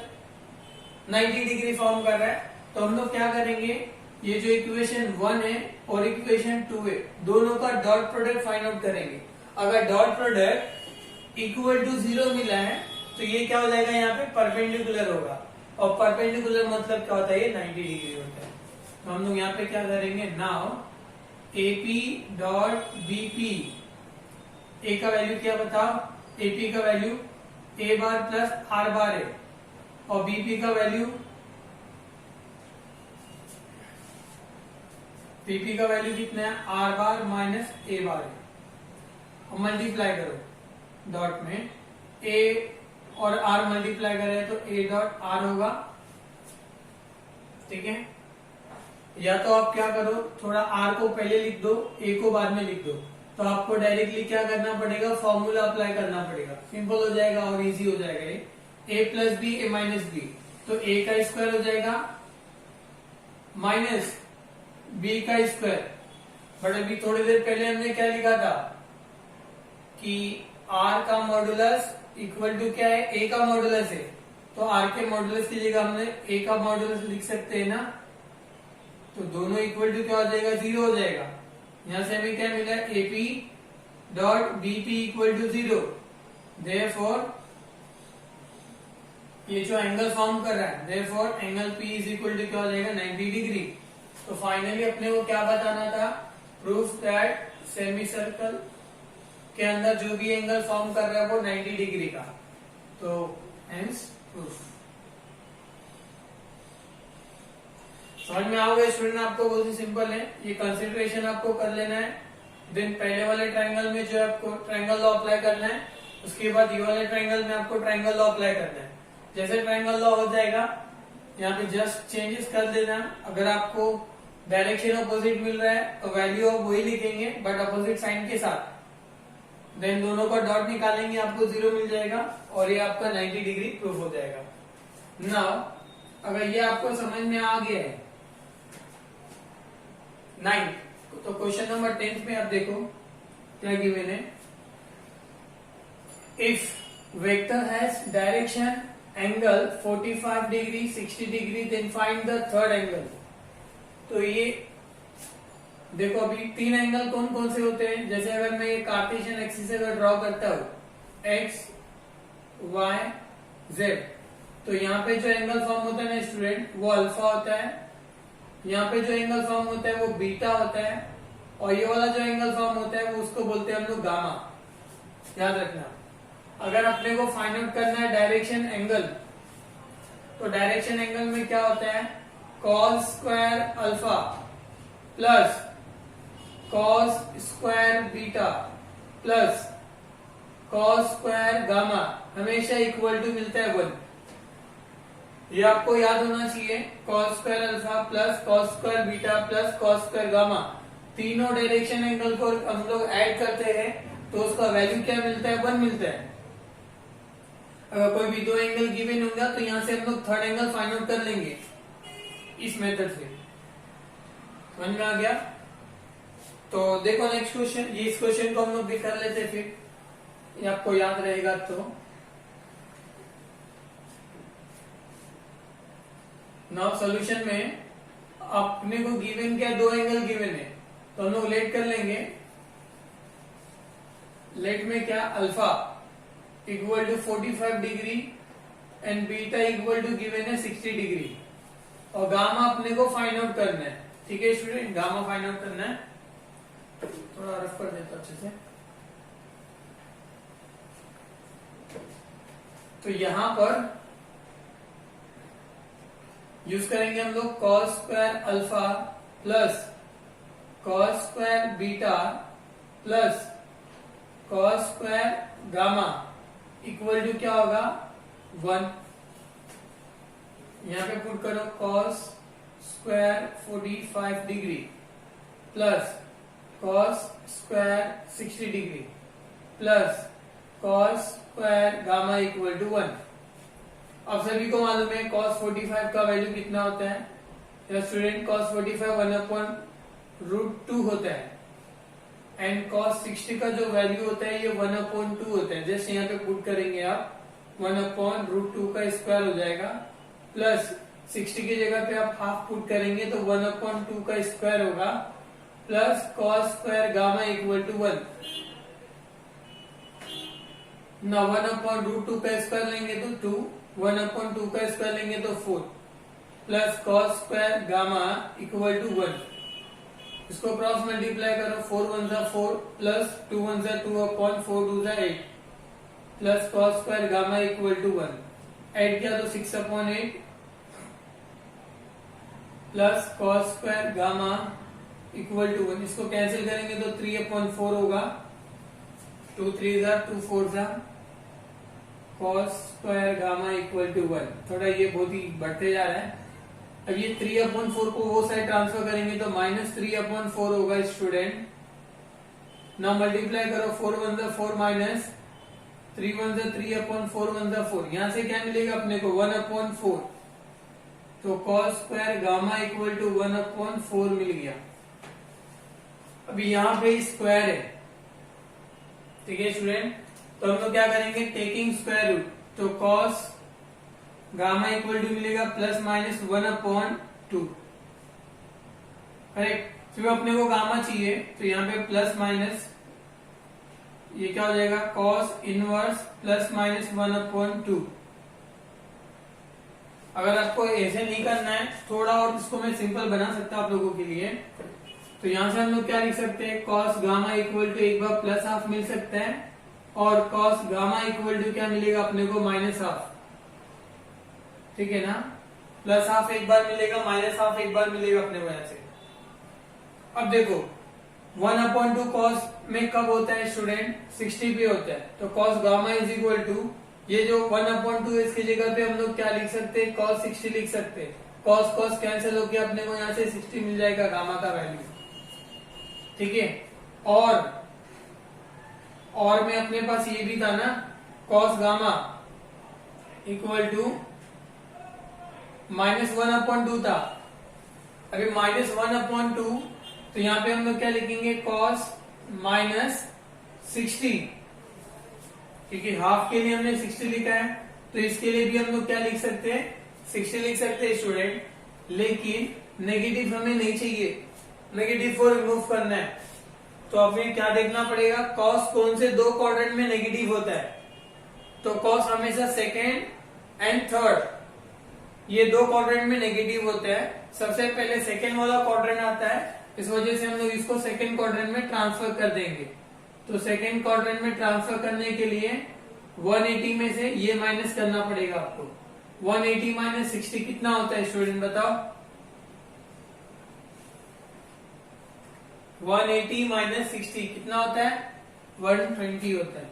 90 डिग्री फॉर्म कर रहा है, तो हम लोग क्या करेंगे, ये जो इक्वेशन 1 है और इक्वेशन 2 है, दोनों का डॉट प्रोडक्ट फाइंड आउट करेंगे। अगर डॉट प्रोडक्ट इक्वल टू 0 मिला है तो ये क्या हो जाएगा, यहाँ पे परपेंडिकुलर होगा। और परपेंडिकुलर मतलब क्या होता है, ये 90 डिग्री होता है। तो हम लोग यहाँ पे क्या करेंगे, now AP dot BP, A का वैल्यू क्या बताओ, AP का value A bar plus R बार है, और BP का वैल्यू कितना है, R बार माइनस A बार है। और मल्टीप्लाई करो डॉट में, A और R मल्टीप्लाई करें तो A डॉट R होगा, ठीक है। या तो आप क्या करो, थोड़ा R को पहले लिख दो, A को बाद में लिख दो, तो आपको डायरेक्टली क्या करना पड़ेगा, फॉर्मूला अप्लाई करना पड़ेगा, सिंपल हो जाएगा और इजी हो जाएगा। ये A plus B A minus B, तो A का स्क्वायर हो जाएगा माइनस B का स्क्वायर। बट अभी थोड़ी देर पहले हमने क्या लिखा था कि R का मॉडुलस इक्वल टू क्या है, A का मॉडुलस है, तो R के मॉडुलस की जगह हमने A का मॉडुलस लिख सकते हैं ना, तो दोनों इक्वल टू क्या हो जाएगा, 0 हो जाएगा। यहां से हमें क्या मिला, AP dot BP equal to 0। Therefore ये जो एंगल फॉर्म कर रहा है, therefore angle P is equal to क्या हो जाएगा, 90 डिग्री। तो फाइनली अपने को क्या बताना था, प्रूफ दैट सेमी सर्कल के अंदर जो भी एंगल फॉर्म कर रहा है वो 90 डिग्री का, तो हेंस प्रूफ। समझ में आओगे स्टूडेंट? आपको बहुत ही सिंपल है, ये कंसिडरेशन आपको कर लेना है। देन पहले वाले ट्रायंगल में जो आपको ट्रायंगल लॉ अप्लाई करना है, उसके बाद ये वाले ट्रायंगल में आपको ट्रायंगल लॉ अप्लाई करना है। जैसे ट्रायंगल लॉ हो जाएगा, यहाँ पे जस्ट चेंजेस कर देना। अगर आपको डायरेक्शन अपोजिट मिल रहा है तो वैल्यू आप वही लिखेंगे बट अपोजिट साइन के साथ। देन दोनों का डॉट निकालेंगे, आपको 0 मिल जाएगा और ये आपका 90 डिग्री प्रूफ हो जाएगा। नाउ अगर ये आपको समझ में आ गया है 9, तो क्वेश्चन नंबर 10 में आप देखो क्या गिवन है। If vector has direction angle 45 degree 60 degree then find the third angle. तो ये देखो अभी 3 एंगल कौन कौन से होते हैं। जैसे अगर मैं ये कार्टेशियन एक्सिस अगर ड्रॉ करता हूं एक्स वाई जेड, तो यहाँ पे जो एंगल फॉर्म होता है ना स्टूडेंट वो अल्फा होता है, यहाँ पे जो एंगल फॉर्म होता है वो बीटा होता है, और ये वाला जो एंगल फॉर्म होता है वो उसको बोलते हैं हम लोग गामा। याद रखना, अगर अपने को फाइंड आउट करना है डायरेक्शन एंगल, तो डायरेक्शन एंगल में क्या होता है, cos square alpha plus cos square beta plus cos square gamma हमेशा इक्वल टू मिलता है 1। ये आपको याद होना चाहिए, cos square alpha plus cos square beta plus cos square gamma, तीनों डायरेक्शन एंगल को हम लोग ऐड करते हैं तो उसका वैल्यू क्या मिलता है, 1 मिलता है। अगर कोई भी 2 एंगल गिवन होगा तो यहाँ से हम लोग थर्ड एंगल फाइंड आउट कर लेंगे इस मेथड से। समझ में आ गया? तो देखो नेक्स्ट क्वेश्चन, ये इस क्वेश्चन को हम लोग भी कर लेते फिर, ये आपको याद रहेगा। तो नाउ सॉल्यूशन में अपने को गिवन क्या, 2 एंगल गिवन है, तो हम लोग लेट कर लेंगे। लेट में क्या, alpha equal to 45 degree and beta equal to given है 60 डिग्री, और गामा अपने को फाइंड आउट करना है। ठीक है स्टूडेंट, गामा फाइंड आउट करना है। थोड़ा रफ कर देता अच्छे से। तो यहां पर यूज करेंगे हम लोग cos square alpha plus cos square beta plus cos square gamma equal to क्या होगा, 1। यहां पे पुट करो cos square 45 degree plus cos square 60 degree plus cos square gamma equal to 1। अब सभी को मालूम है cos 45 का वैल्यू कितना होता है, या स्टूडेंट cos 45 1/√2 होता है, एंड cos 60 का जो वैल्यू होता है ये 1/2 होता है। जैसे यहाँ पे पुट करेंगे आप 1/√2 का स्क्वायर हो जाएगा, प्लस 60 की जगह पे आप हाफ पुट करेंगे तो 1/2 का स्क्वायर होगा, plus cos square gamma equal to 1। ना 1/√2 का स्क्वायर लेंगे तो 2, 1/2 का स्क्वायर लेंगे तो 4, plus cos square gamma equal to 1। इसको क्रॉस मल्टीप्लाई करो, 4 1 जा 4 प्लस 2 1 जा 2 अपॉन 4 2 जा 8 plus cos square gamma equal to 1। Add किया तो 6/8 plus cos square gamma equal to 1। इसको कैंसिल करेंगे तो 3/4 होगा, 2 3 जा 2 4 जा cos square gamma equal to 1। थोड़ा ये बहुत ही बढ़ते जा रहा है। अब ये 3/4 को वो साइड ट्रांसफर करेंगे तो -3/4 होगा स्टूडेंट। नाउ मल्टीप्लाई करो, 4 1 जा 4 माइनस 3 1 जा 3/4 1 जा 4। यहां से क्या मिलेगा अपने को, 1/4। तो cos square gamma equal to 1/4 मिल गया। अभी यहाँ पे स्क्वायर है, ठीक है स्टूडेंट, तो हम लोग क्या करेंगे, टेकिंग स्क्वायर रूट, तो cos गामा इक्वल टू मिलेगा प्लस माइनस 1/2। करेक्ट। फिर अपने को गामा चाहिए तो यहाँ पे प्लस माइनस ये क्या हो जाएगा, cos इनवर्स प्लस माइनस 1/2। अगर आपको ऐसे नहीं करना है, थोड़ा और इसको मैं सिंपल बना सकता हूं आप लोगों के लिए। तो यहां से हम लोग क्या लिख सकते हैं, कॉस गामा इक्वल टू एक बार प्लस हाफ मिल सकता है, और कॉस गामा इक्वल टू क्या मिलेगा अपने को, माइनस हाफ। ठीक है ना, प्लस हाफ एक बार मिलेगा, माइनस हाफ एक बार मिलेगा अपने को यहां से। अब देखो 1/2 कॉस में कब होता है स्टूडेंट, 60 पे होता है। तो cos gamma is equal to, ये जो 1/2 इसकी जगह पे हम लोग क्या लिख सकते हैं, cos 60 लिख सकते हैं। cos cos कैंसिल होकर अपने को यहाँ से 60 मिल जाएगा गामा का वैल्यू। ठीक है, और में अपने पास ये भी था ना, cos गामा इक्वल टू -1/2 था। अभी -1/2, तो यहाँ पे हम लोग क्या लिखेंगे, cos -60। ठीक है, हाफ के लिए हमने 60 लिखा है, तो इसके लिए भी हम लोग क्या लिख सकते हैं, 60 लिख सकते हैं स्टूडेंट। लेकिन नेगेटिव हमें नहीं चाहिए, नेगेटिव को रिमूव करना है। तो हमें क्या देखना पड़ेगा, कॉस कौन से दो क्वाड्रेंट में नेगेटिव होता है। तो कॉस हमेशा सेकेंड एंड थर्ड, ये दो क्वाड्रेंट में नेगेटिव होता है। सबसे पहले सेकेंड वाला क्वाड्रेंट आता है, इस वजह से हम लोग इसको सेकेंड क्वाड्रेंट में ट्रांसफर कर देंगे। तो सेकेंड क्वाड्रेंट में ट्रांसफर करने के लिए 180 में से ये माइनस करना पड़ेगा आपको। 180 माइनस 60 कितना होता है स्टूडेंट बताओ, 180 माइनस 60 कितना होता है, 120 होता है।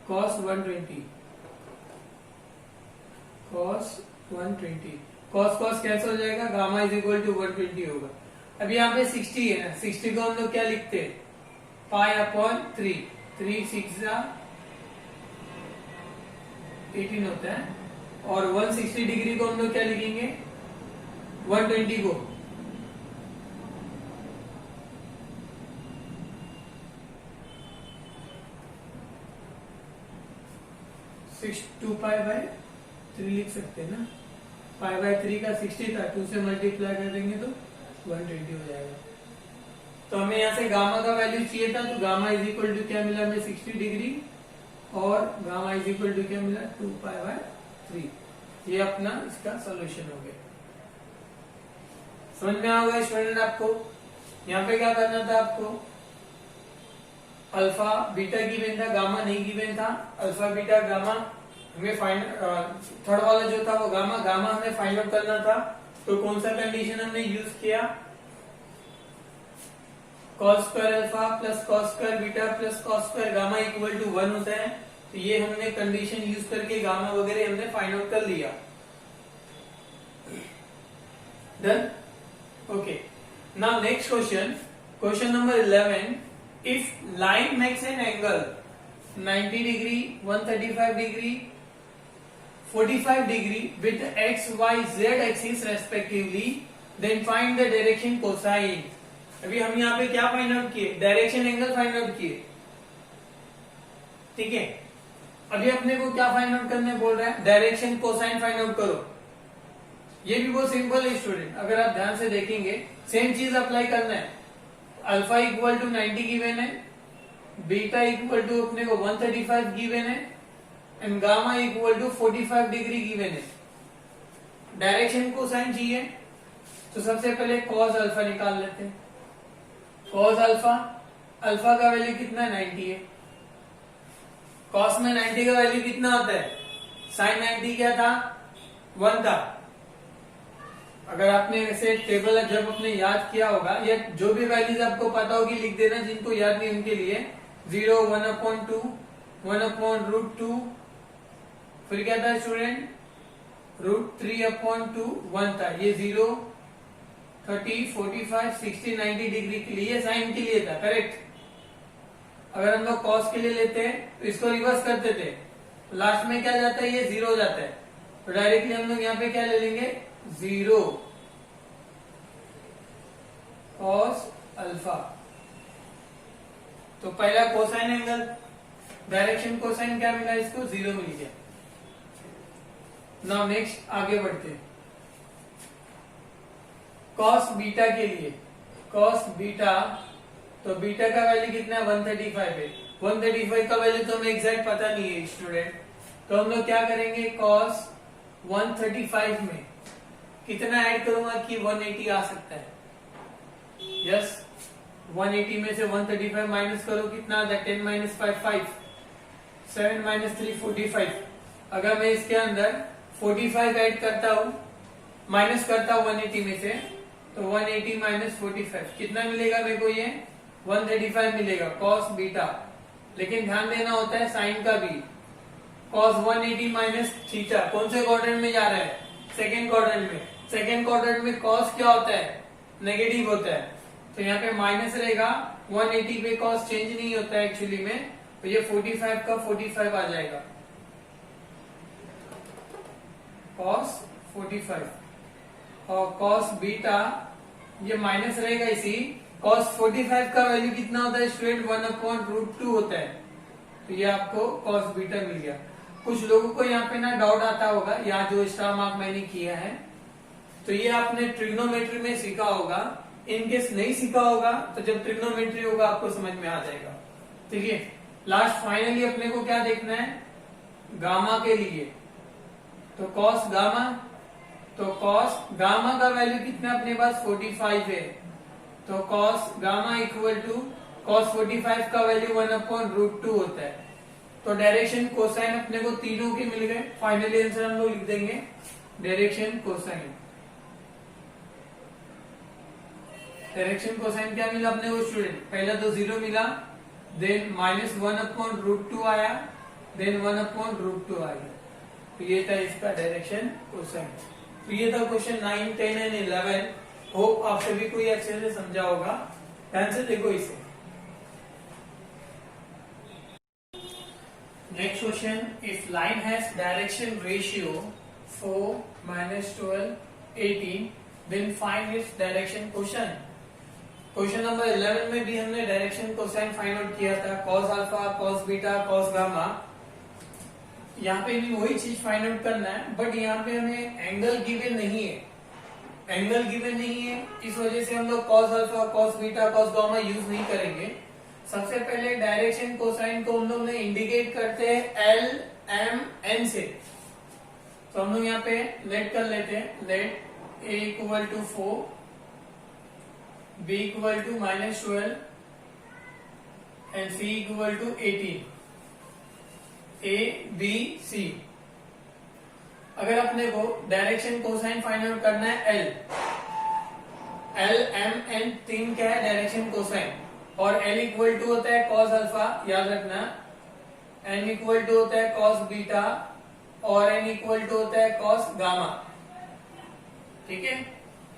cos 120, cos 120, cos cos cancel हो जाएगा, गामा इज इक्वल टू 120 होगा। अब यहाँ पे 60 है ना, 60 को हम लोग क्या लिखते हैं, π/3, 3 6 18 होता है। और 160 डिग्री को हम लोग क्या लिखेंगे, 120 को 2π/3 लिख सकते हैं ना। π/3 का 60 था, 2 से मल्टीप्लाई कर देंगे तो 120 हो जाएगा। तो हमें यहाँ से गामा का वैल्यू चाहिए था, तो गामा इज इक्वल टू क्या मिला हमें, 60 डिग्री, और गामा इज इक्वल टू क्या मिला, 2π/3। ये अपना इसका सोल्यूशन हो गया। समझ में आ गया स्टूडेंट आपको। यहाँ पे क्या करना था आपको, अल्फा बीटा गिवन था, गामा नहीं गिवन था। अल्फा बीटा गामा हमें थर्ड वाला जो था वो गामा हमें फाइंड आउट करना था। तो कौन सा कंडीशन हमने यूज किया, cos square alpha plus cos square beta plus cos square gamma equal to 1 होता है। तो ये हमने कंडीशन यूज करके गामा वगैरह हमने फाइंड आउट कर लिया। Done, okay. Now next question, question number 11, if line makes an angle 90 degree, 135 degree, 45 degree with x, y, z axis respectively, then find the direction cosine। अभी हम यहाँ पे क्या फाइंड आउट किए, डायरेक्शन एंगल फाइंड आउट किए। ठीक है, अभी अपने को क्या फाइंड आउट करने बोल रहा है, डायरेक्शन कोसाइन फाइंड आउट करो। ये भी बहुत सिंपल है स्टूडेंट, अगर आप ध्यान से देखेंगे सेम चीज अप्लाई करना है। अल्फा इक्वल टू 90 गिवन है, बीटा इक्वल टू अपने को 135 गिवन है, and gamma equal to 45 degree given है। डायरेक्शन कोसाइन चाहिए, तो सबसे पहले कॉस अल्फा निकाल लेते हैं। कॉस अल्फा, अल्फा का वैल्यू कितना है, 90 है। कॉस में 90 का वैल्यू कितना होता है, साइन 90 क्या था, 1 था। अगर आपने ऐसे टेबल जब आपने याद किया होगा, या जो भी वैल्यूज आपको पता होगी लिख देना, जिनको याद नहीं उनके लिए 0, 1/2, 1/√2, फिर क्या था स्टूडेंट, √3/2, 1 था। ये 0, 30, 45, 60, 90 डिग्री के लिए, साइन के लिए था, करेक्ट। अगर हम लोग कॉस के लिए लेते हैं तो इसको रिवर्स करते थे, लास्ट में क्या जाता है, ये 0 हो जाता है। तो डायरेक्टली हम लोग यहाँ पे क्या ले लेंगे, 0 cos अल्फा। तो पहला कोसाइन एंगल, डायरेक्शन कोसाइन क्या मिला इसको, 0 मिल गया। नाउ नेक्स्ट आगे बढ़ते हैं, cos बीटा के लिए, cos बीटा, तो बीटा का वैल्यू कितना है, 135 है। 135 का वैल्यू तो हमें एग्जैक्ट पता नहीं है स्टूडेंट, तो हम लोग क्या करेंगे, cos 135 में कितना ऐड करूंगा कि 180 आ सकता है? यस, 180 में से 135 माइनस करो, कितना आता है? 10 माइनस 5 5, 7 माइनस 3 45। अगर मैं इसके अंदर 45 ऐड करता हूं, माइनस करता हूं 180 में से, तो 180 माइनस 45 कितना मिलेगा मेरे को? ये 135 मिलेगा कॉस बीटा। लेकिन ध्यान देना होता है साइन का भी। कॉस 180 माइनस थीटा कौन से क्वाड्रेंट में जा रहा है? सेकेंड क्वाड्रेंट में। सेकेंड क्वाड्रेंट में कॉस क्या होता है? नेगेटिव होता है, तो यहाँ पे माइनस रहेगा। 180 पे कॉस चेंज नहीं होता है एक्चुअली में, तो ये 45 का 45 आ जाएगा, कॉस 45। और कॉस बीटा ये माइनस रहेगा इसी। कॉस 45 का वैल्यू कितना होता है स्टूडेंट? 1/√2 होता है, तो ये आपको कॉस बीटा मिल गया। कुछ लोगों को यहाँ पे ना डाउट आता होगा, यहाँ जो स्टार मार्क मैंने किया है, तो ये आपने ट्रिग्नोमेट्री में सीखा होगा। इनकेस नहीं सीखा होगा तो जब ट्रिग्नोमेट्री होगा आपको समझ में आ जाएगा। ठीक है, लास्ट फाइनली अपने को क्या देखना है? गामा के लिए, तो कॉस गामा, तो कॉस गामा का वैल्यू कितना अपने पास? 45 है, तो cos gamma equal to cos 45 का वैल्यू 1/√2 होता है। तो डायरेक्शन कोसाइन अपने को तीनों के मिल गए। फाइनली आंसर हम लोग लिख देंगे डायरेक्शन कोसाइन। डायरेक्शन कोसाइन क्या मिला अपने को स्टूडेंट? पहला तो 0 मिला, देन माइनस 1/√2 आया, देन 1/√2 आया। तो ये था इसका डायरेक्शन कोसाइन। तो ये था क्वेश्चन 9, 10 एंड 11। होप आप सभी को ये अच्छे से समझा होगा। ध्यान से देखो इसे। Next question, if line has direction ratio 4, -12, 18, then find its direction cosine. Question number 11 में भी हमने डायरेक्शन कोसाइन फाइंड आउट किया था, cos alpha, cos beta, cos gamma. यहाँ पे भी वही चीज फाइंड आउट करना है, बट यहाँ पे हमें एंगल गिवन नहीं है। एंगल गिवन नहीं है, इस वजह से हम लोग cos alpha, cos beta, cos gamma use नहीं करेंगे। सबसे पहले डायरेक्शन कोसाइन को हम लोग ने इंडिकेट करते हैं एल, एम, एन से। तो हम लोग यहाँ पे लेट कर लेते हैं। Let a equal to 4, b equal to -12 and c equal to 18। A, b, c. अगर अपने को डायरेक्शन कोसाइन फाइंड आउट करना है एल, एम, एन तीन क्या है डायरेक्शन कोसाइन, और एल इक्वल टू होता है कॉस अल्फा, याद रखना, एन इक्वल टू होता है कॉस बीटा, और एन इक्वल टू होता है कॉस गामा। ठीक है,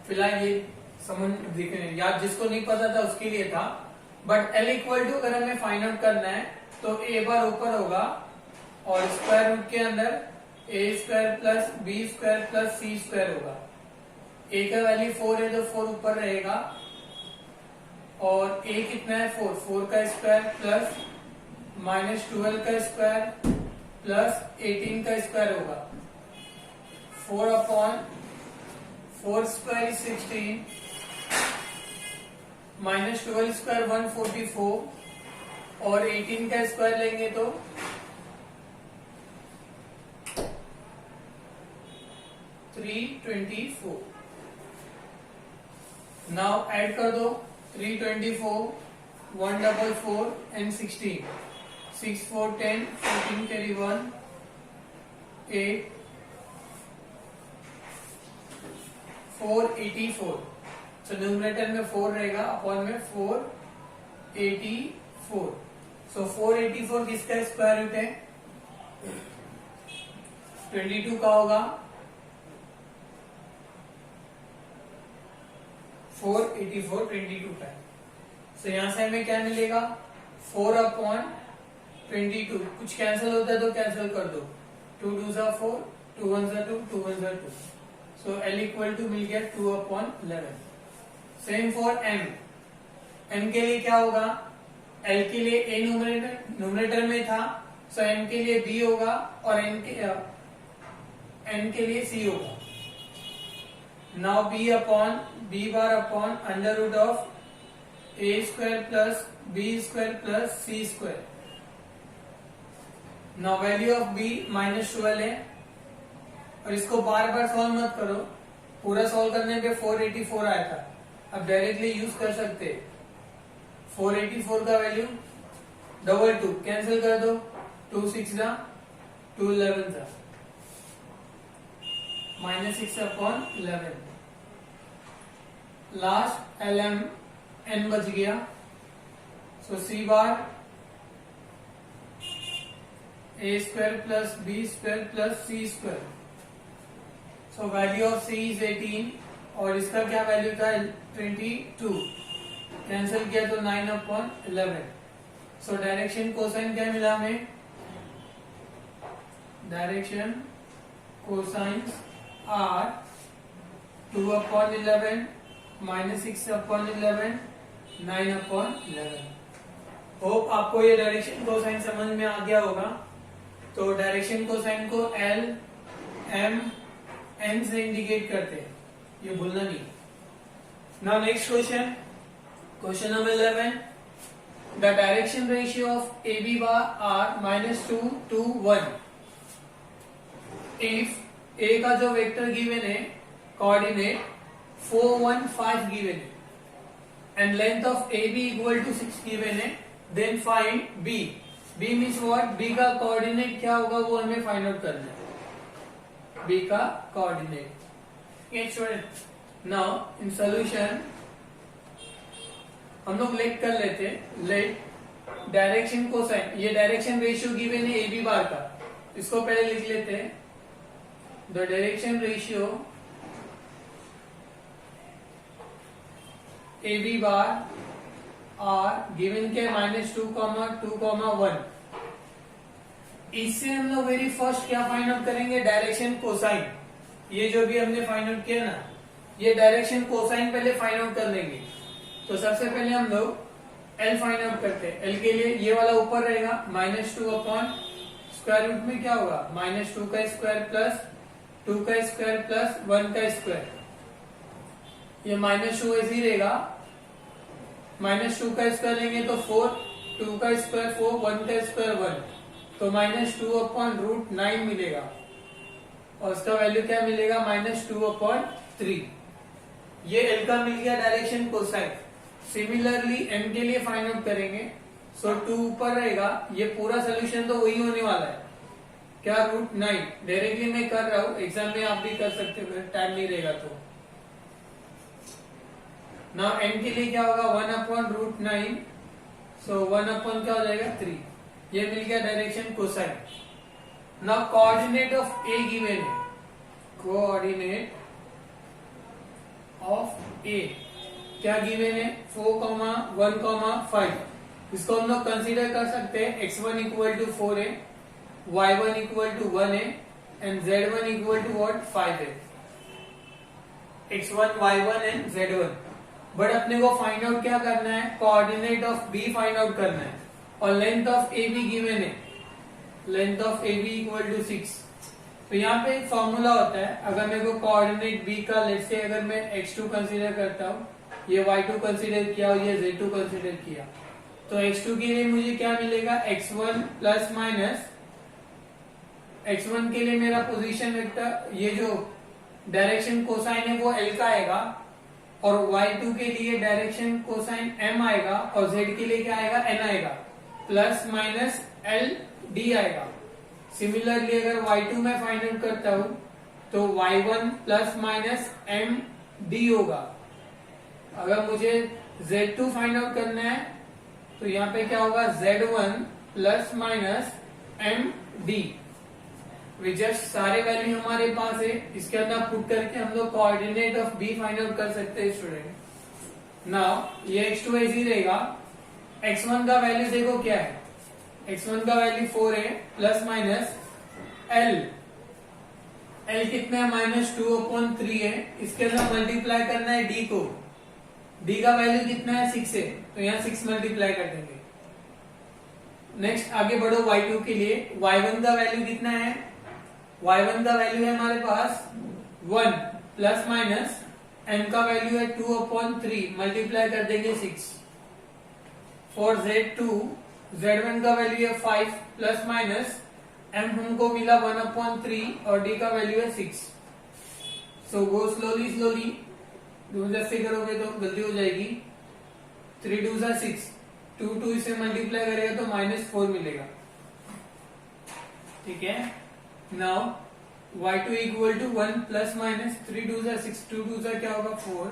फिलहाल ये समझ याद जिसको नहीं पता था उसके लिए था। बट एल इक्वल टू अगर हमें फाइंड आउट करना है तो ए बार ऊपर होगा और स्क्वायर रूट के अंदर a square plus B square plus C square होगा। ए का वैल्यू 4 है तो 4 ऊपर रहेगा, और ए कितना है 4, 4 का स्क्वायर प्लस -12 का स्क्वायर प्लस 18 का स्क्वायर होगा। 4/4 स्क्वायर इज 16, -12 स्क्वायर 144, और 18 का स्क्वायर लेंगे तो 324। नाउ ऐड कर दो 324, 144 एंड 16, 6 4 10, 14 कैरी 1, 8, 484। सो न्यूमरेटर में 4 रहेगा, अपॉन में 484। सो 484 किसका स्क्वायर रूट है? 22 का होगा। 484 22 का है। सो यहां से हमें क्या मिलेगा? 4/22। कुछ कैंसिल होता है तो कैंसिल कर दो, 2 2 जा 4, 2 1 जा 2, 2 1 जा 2। सो एल इक्वल टू मिल गया 2/11। Same for M. एम के लिए क्या होगा? एल के लिए ए न्यूमरेटर में था, सो एम के लिए बी होगा, और एन के लिए सी होगा। Now B bar upon under root of A square plus B square plus C square. Now value of B -12 है, और इसको बार बार सॉल्व मत करो, पूरा सॉल्व करने पे 484 आया था, अब डायरेक्टली यूज कर सकते। 484 का वैल्यू 22 कैंसिल कर दो, 2 6 जा 2 11 जा -6/11। लास्ट lm n बच गया, सो c bar a² + b² + c²। So value of c is 18 और इसका क्या वैल्यू था 22, कैंसिल किया तो 9/11। सो डायरेक्शन कोसाइन क्या मिला हमें, डायरेक्शन कोसाइंस आर 2/11 -6/11 9/11। होप आपको ये डायरेक्शन कोसाइन समझ में आ गया होगा। तो डायरेक्शन कोसाइन को L M N से इंडिकेट करते हैं, ये भूलना नहीं। Now next question, question number 11, the direction ratio of AB bar R -2 to 1 if A का जो वेक्टर गिवन है कोऑर्डिनेट 4 1 5 गिवन है and length of AB equal to 6 given है, then find B। B means what, B का कोऑर्डिनेट क्या होगा वो हमें फाइंड आउट करना है, B का कोऑर्डिनेट। नाउ इन सॉल्यूशन हम लोग लेट कर लेते, लेट डायरेक्शन कोसाइन, ये डायरेक्शन रेशियो गिवन है AB बार का, इसको पहले लिख लेते हैं। The direction ratio AB bar are given के -2, 2, 1। इससे हम लोग वेरी फर्स्ट क्या फाइंड आउट करेंगे, डायरेक्शन कोसाइन। ये जो भी हमने फाइंड आउट किया ना, ये डायरेक्शन कोसाइन पहले फाइंड आउट कर लेंगे। तो सबसे पहले हम लोग L फाइंड आउट करते हैं। L के लिए ये वाला ऊपर रहेगा -2/स्क्वायर रूट में क्या होगा, -2 का स्क्वायर प्लस 2 का स्क्वायर प्लस 1 का स्क्वायर, ये -2 ऐसे ही रहेगा, -2 का स्क्वायर लेंगे तो 4, 2 का स्क्वायर 4, 1 का स्क्वायर 1, तो -2/√9 मिलेगा और उसका वैल्यू क्या मिलेगा -2/3। ये L का मिल गया डायरेक्शन कोसाइन। सिमिलरली M के लिए फाइंड आउट करेंगे, सो 2 ऊपर रहेगा, ये पूरा सोल्यूशन तो वही होने वाला है, क्या √9। डायरेक्टली मैं कर रहा हूं, एग्जाम में आप भी कर सकते हो, टाइम नहीं रहेगा तो। नाउ N के लिए क्या होगा 1/√9, सो 1/ क्या हो जाएगा 3। ये मिल गया direction cosine. Now coordinate of A given है, कोऑर्डिनेट ऑफ A क्या गिवन है 4, 1, 5। इसको हम लोग कंसीडर कर सकते हैं x1 इक्वल टू 4 है, y1 इक्वल टू 1 है and z1 equal to what 5 है। x1, y1 and z1। But अपने को फाइंड आउट क्या करना है, coordinate of B find out करना है और लेंथ ऑफ AB गिवन है, length of AB equal to 6। तो यहाँ पे एक फॉर्मूला होता है, अगर मेरे को कोऑर्डिनेट B का लेट्स से अगर मैं x2 कंसीडर करता हूँ, ये y2 कंसीडर किया और ये z2 कंसीडर किया, तो x2 के लिए मुझे क्या मिलेगा x1 प्लस माइनस, x1 के लिए मेरा पोजीशन वेक्टर, ये जो डायरेक्शन कोसाइन है वो L का आएगा और y2 के लिए डायरेक्शन कोसाइन M आएगा और z के लिए क्या आएगा N आएगा, प्लस माइनस L D आएगा। सिमिलरली अगर y2 में फाइंड आउट करता हूं तो y1 plus minus M D होगा। अगर मुझे z2 फाइंड आउट करना है तो यहाँ पे क्या होगा z1 plus minus M D। Just सारे वैल्यू हमारे पास है, इसके अंदर पुट करके हम लोग coordinate of B find out कर सकते हैं स्टूडेंट। नाउ ये x2 ऐसे ही रहेगा, x1 का वैल्यू देखो क्या है, x1 का वैल्यू 4 है प्लस माइनस L कितना है -2/3 है, इसके अंदर मल्टीप्लाई करना है D को, D का वैल्यू कितना है 6 है, तो यहाँ 6 मल्टीप्लाई कर देंगे। नेक्स्ट आगे बढ़ो y2 के लिए, y1 का वैल्यू कितना है, y1 का वैल्यू है हमारे पास 1 प्लस माइनस m का वैल्यू है 2/3, मल्टीप्लाई कर देंगे 6। फॉर z2 z1 का वैल्यू है 5 प्लस माइनस m हमको मिला 1/3 और d का वैल्यू है 6। सो गो स्लोली स्लोली, 2 से करोगे तो गलती हो जाएगी। 3 2 जा 6, 2 इसे मल्टीप्लाई करेगा तो -4 मिलेगा। ठीक है, now y2 equal to 1 plus minus 3 2 जा 6, 2 2 जा क्या होगा 4,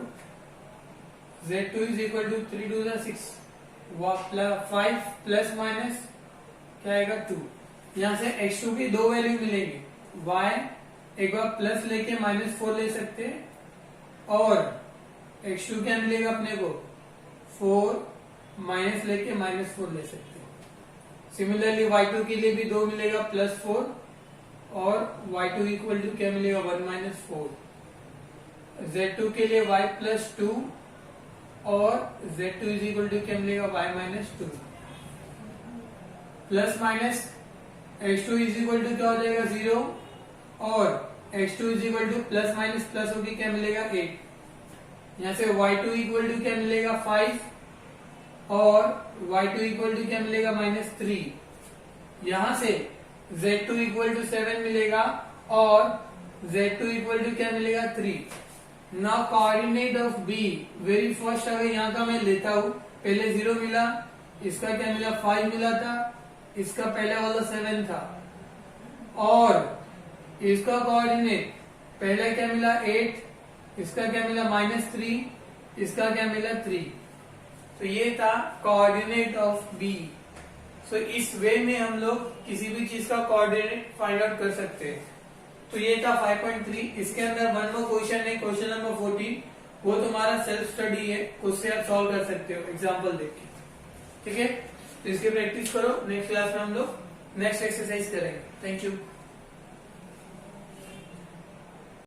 z2 इज इक्वल टू 3 2 जा 6, 5 प्लस माइनस क्या आएगा 2। यहां से x2 की दो वैल्यू मिलेंगे, y एक बार प्लस लेके -4 ले सकते हैं, और x2 क्या मिलेगा अपने को 4 माइनस लेके -4 ले सकते हैं। सिमिलरली y2 के लिए भी 2 मिलेगा +4, और y2 इक्वल टू क्या मिलेगा 1 - 4। z2 के लिए y + 2 और z2 इज इक्वल टू क्या मिलेगा y - 2। Plus minus x2 is equal to क्या हो जाएगा 0, और x2 is equal to plus minus plus होगी क्या मिलेगा 8। यहां से y2 इक्वल टू क्या मिलेगा 5, और y2 इक्वल टू क्या मिलेगा -3। यहां से z2 इक्वल टू 7 मिलेगा, और z2 इक्वल टू क्या मिलेगा 3। Now coordinate of b, very first अगर यहाँ का मैं लेता हूं, पहले 0 मिला, इसका क्या मिला 5 मिला था, इसका पहले वाला 7 था, और इसका कोऑर्डिनेट पहले क्या मिला 8, इसका क्या मिला -3, इसका क्या मिला 3। तो ये था कोऑर्डिनेट ऑफ बी। सो इस वे में हम लोग किसी भी चीज का कोऑर्डिनेट फाइंड आउट कर सकते हैं। तो ये था 5.3। इसके अंदर 1 more क्वेश्चन है, क्वेश्चन नंबर 14, वो तुम्हारा सेल्फ स्टडी है, उससे आप सॉल्व कर सकते हो एग्जाम्पल देख के। ठीक है, तो इसकी प्रैक्टिस करो। नेक्स्ट क्लास में हम लोग नेक्स्ट एक्सरसाइज करेंगे। Thank you.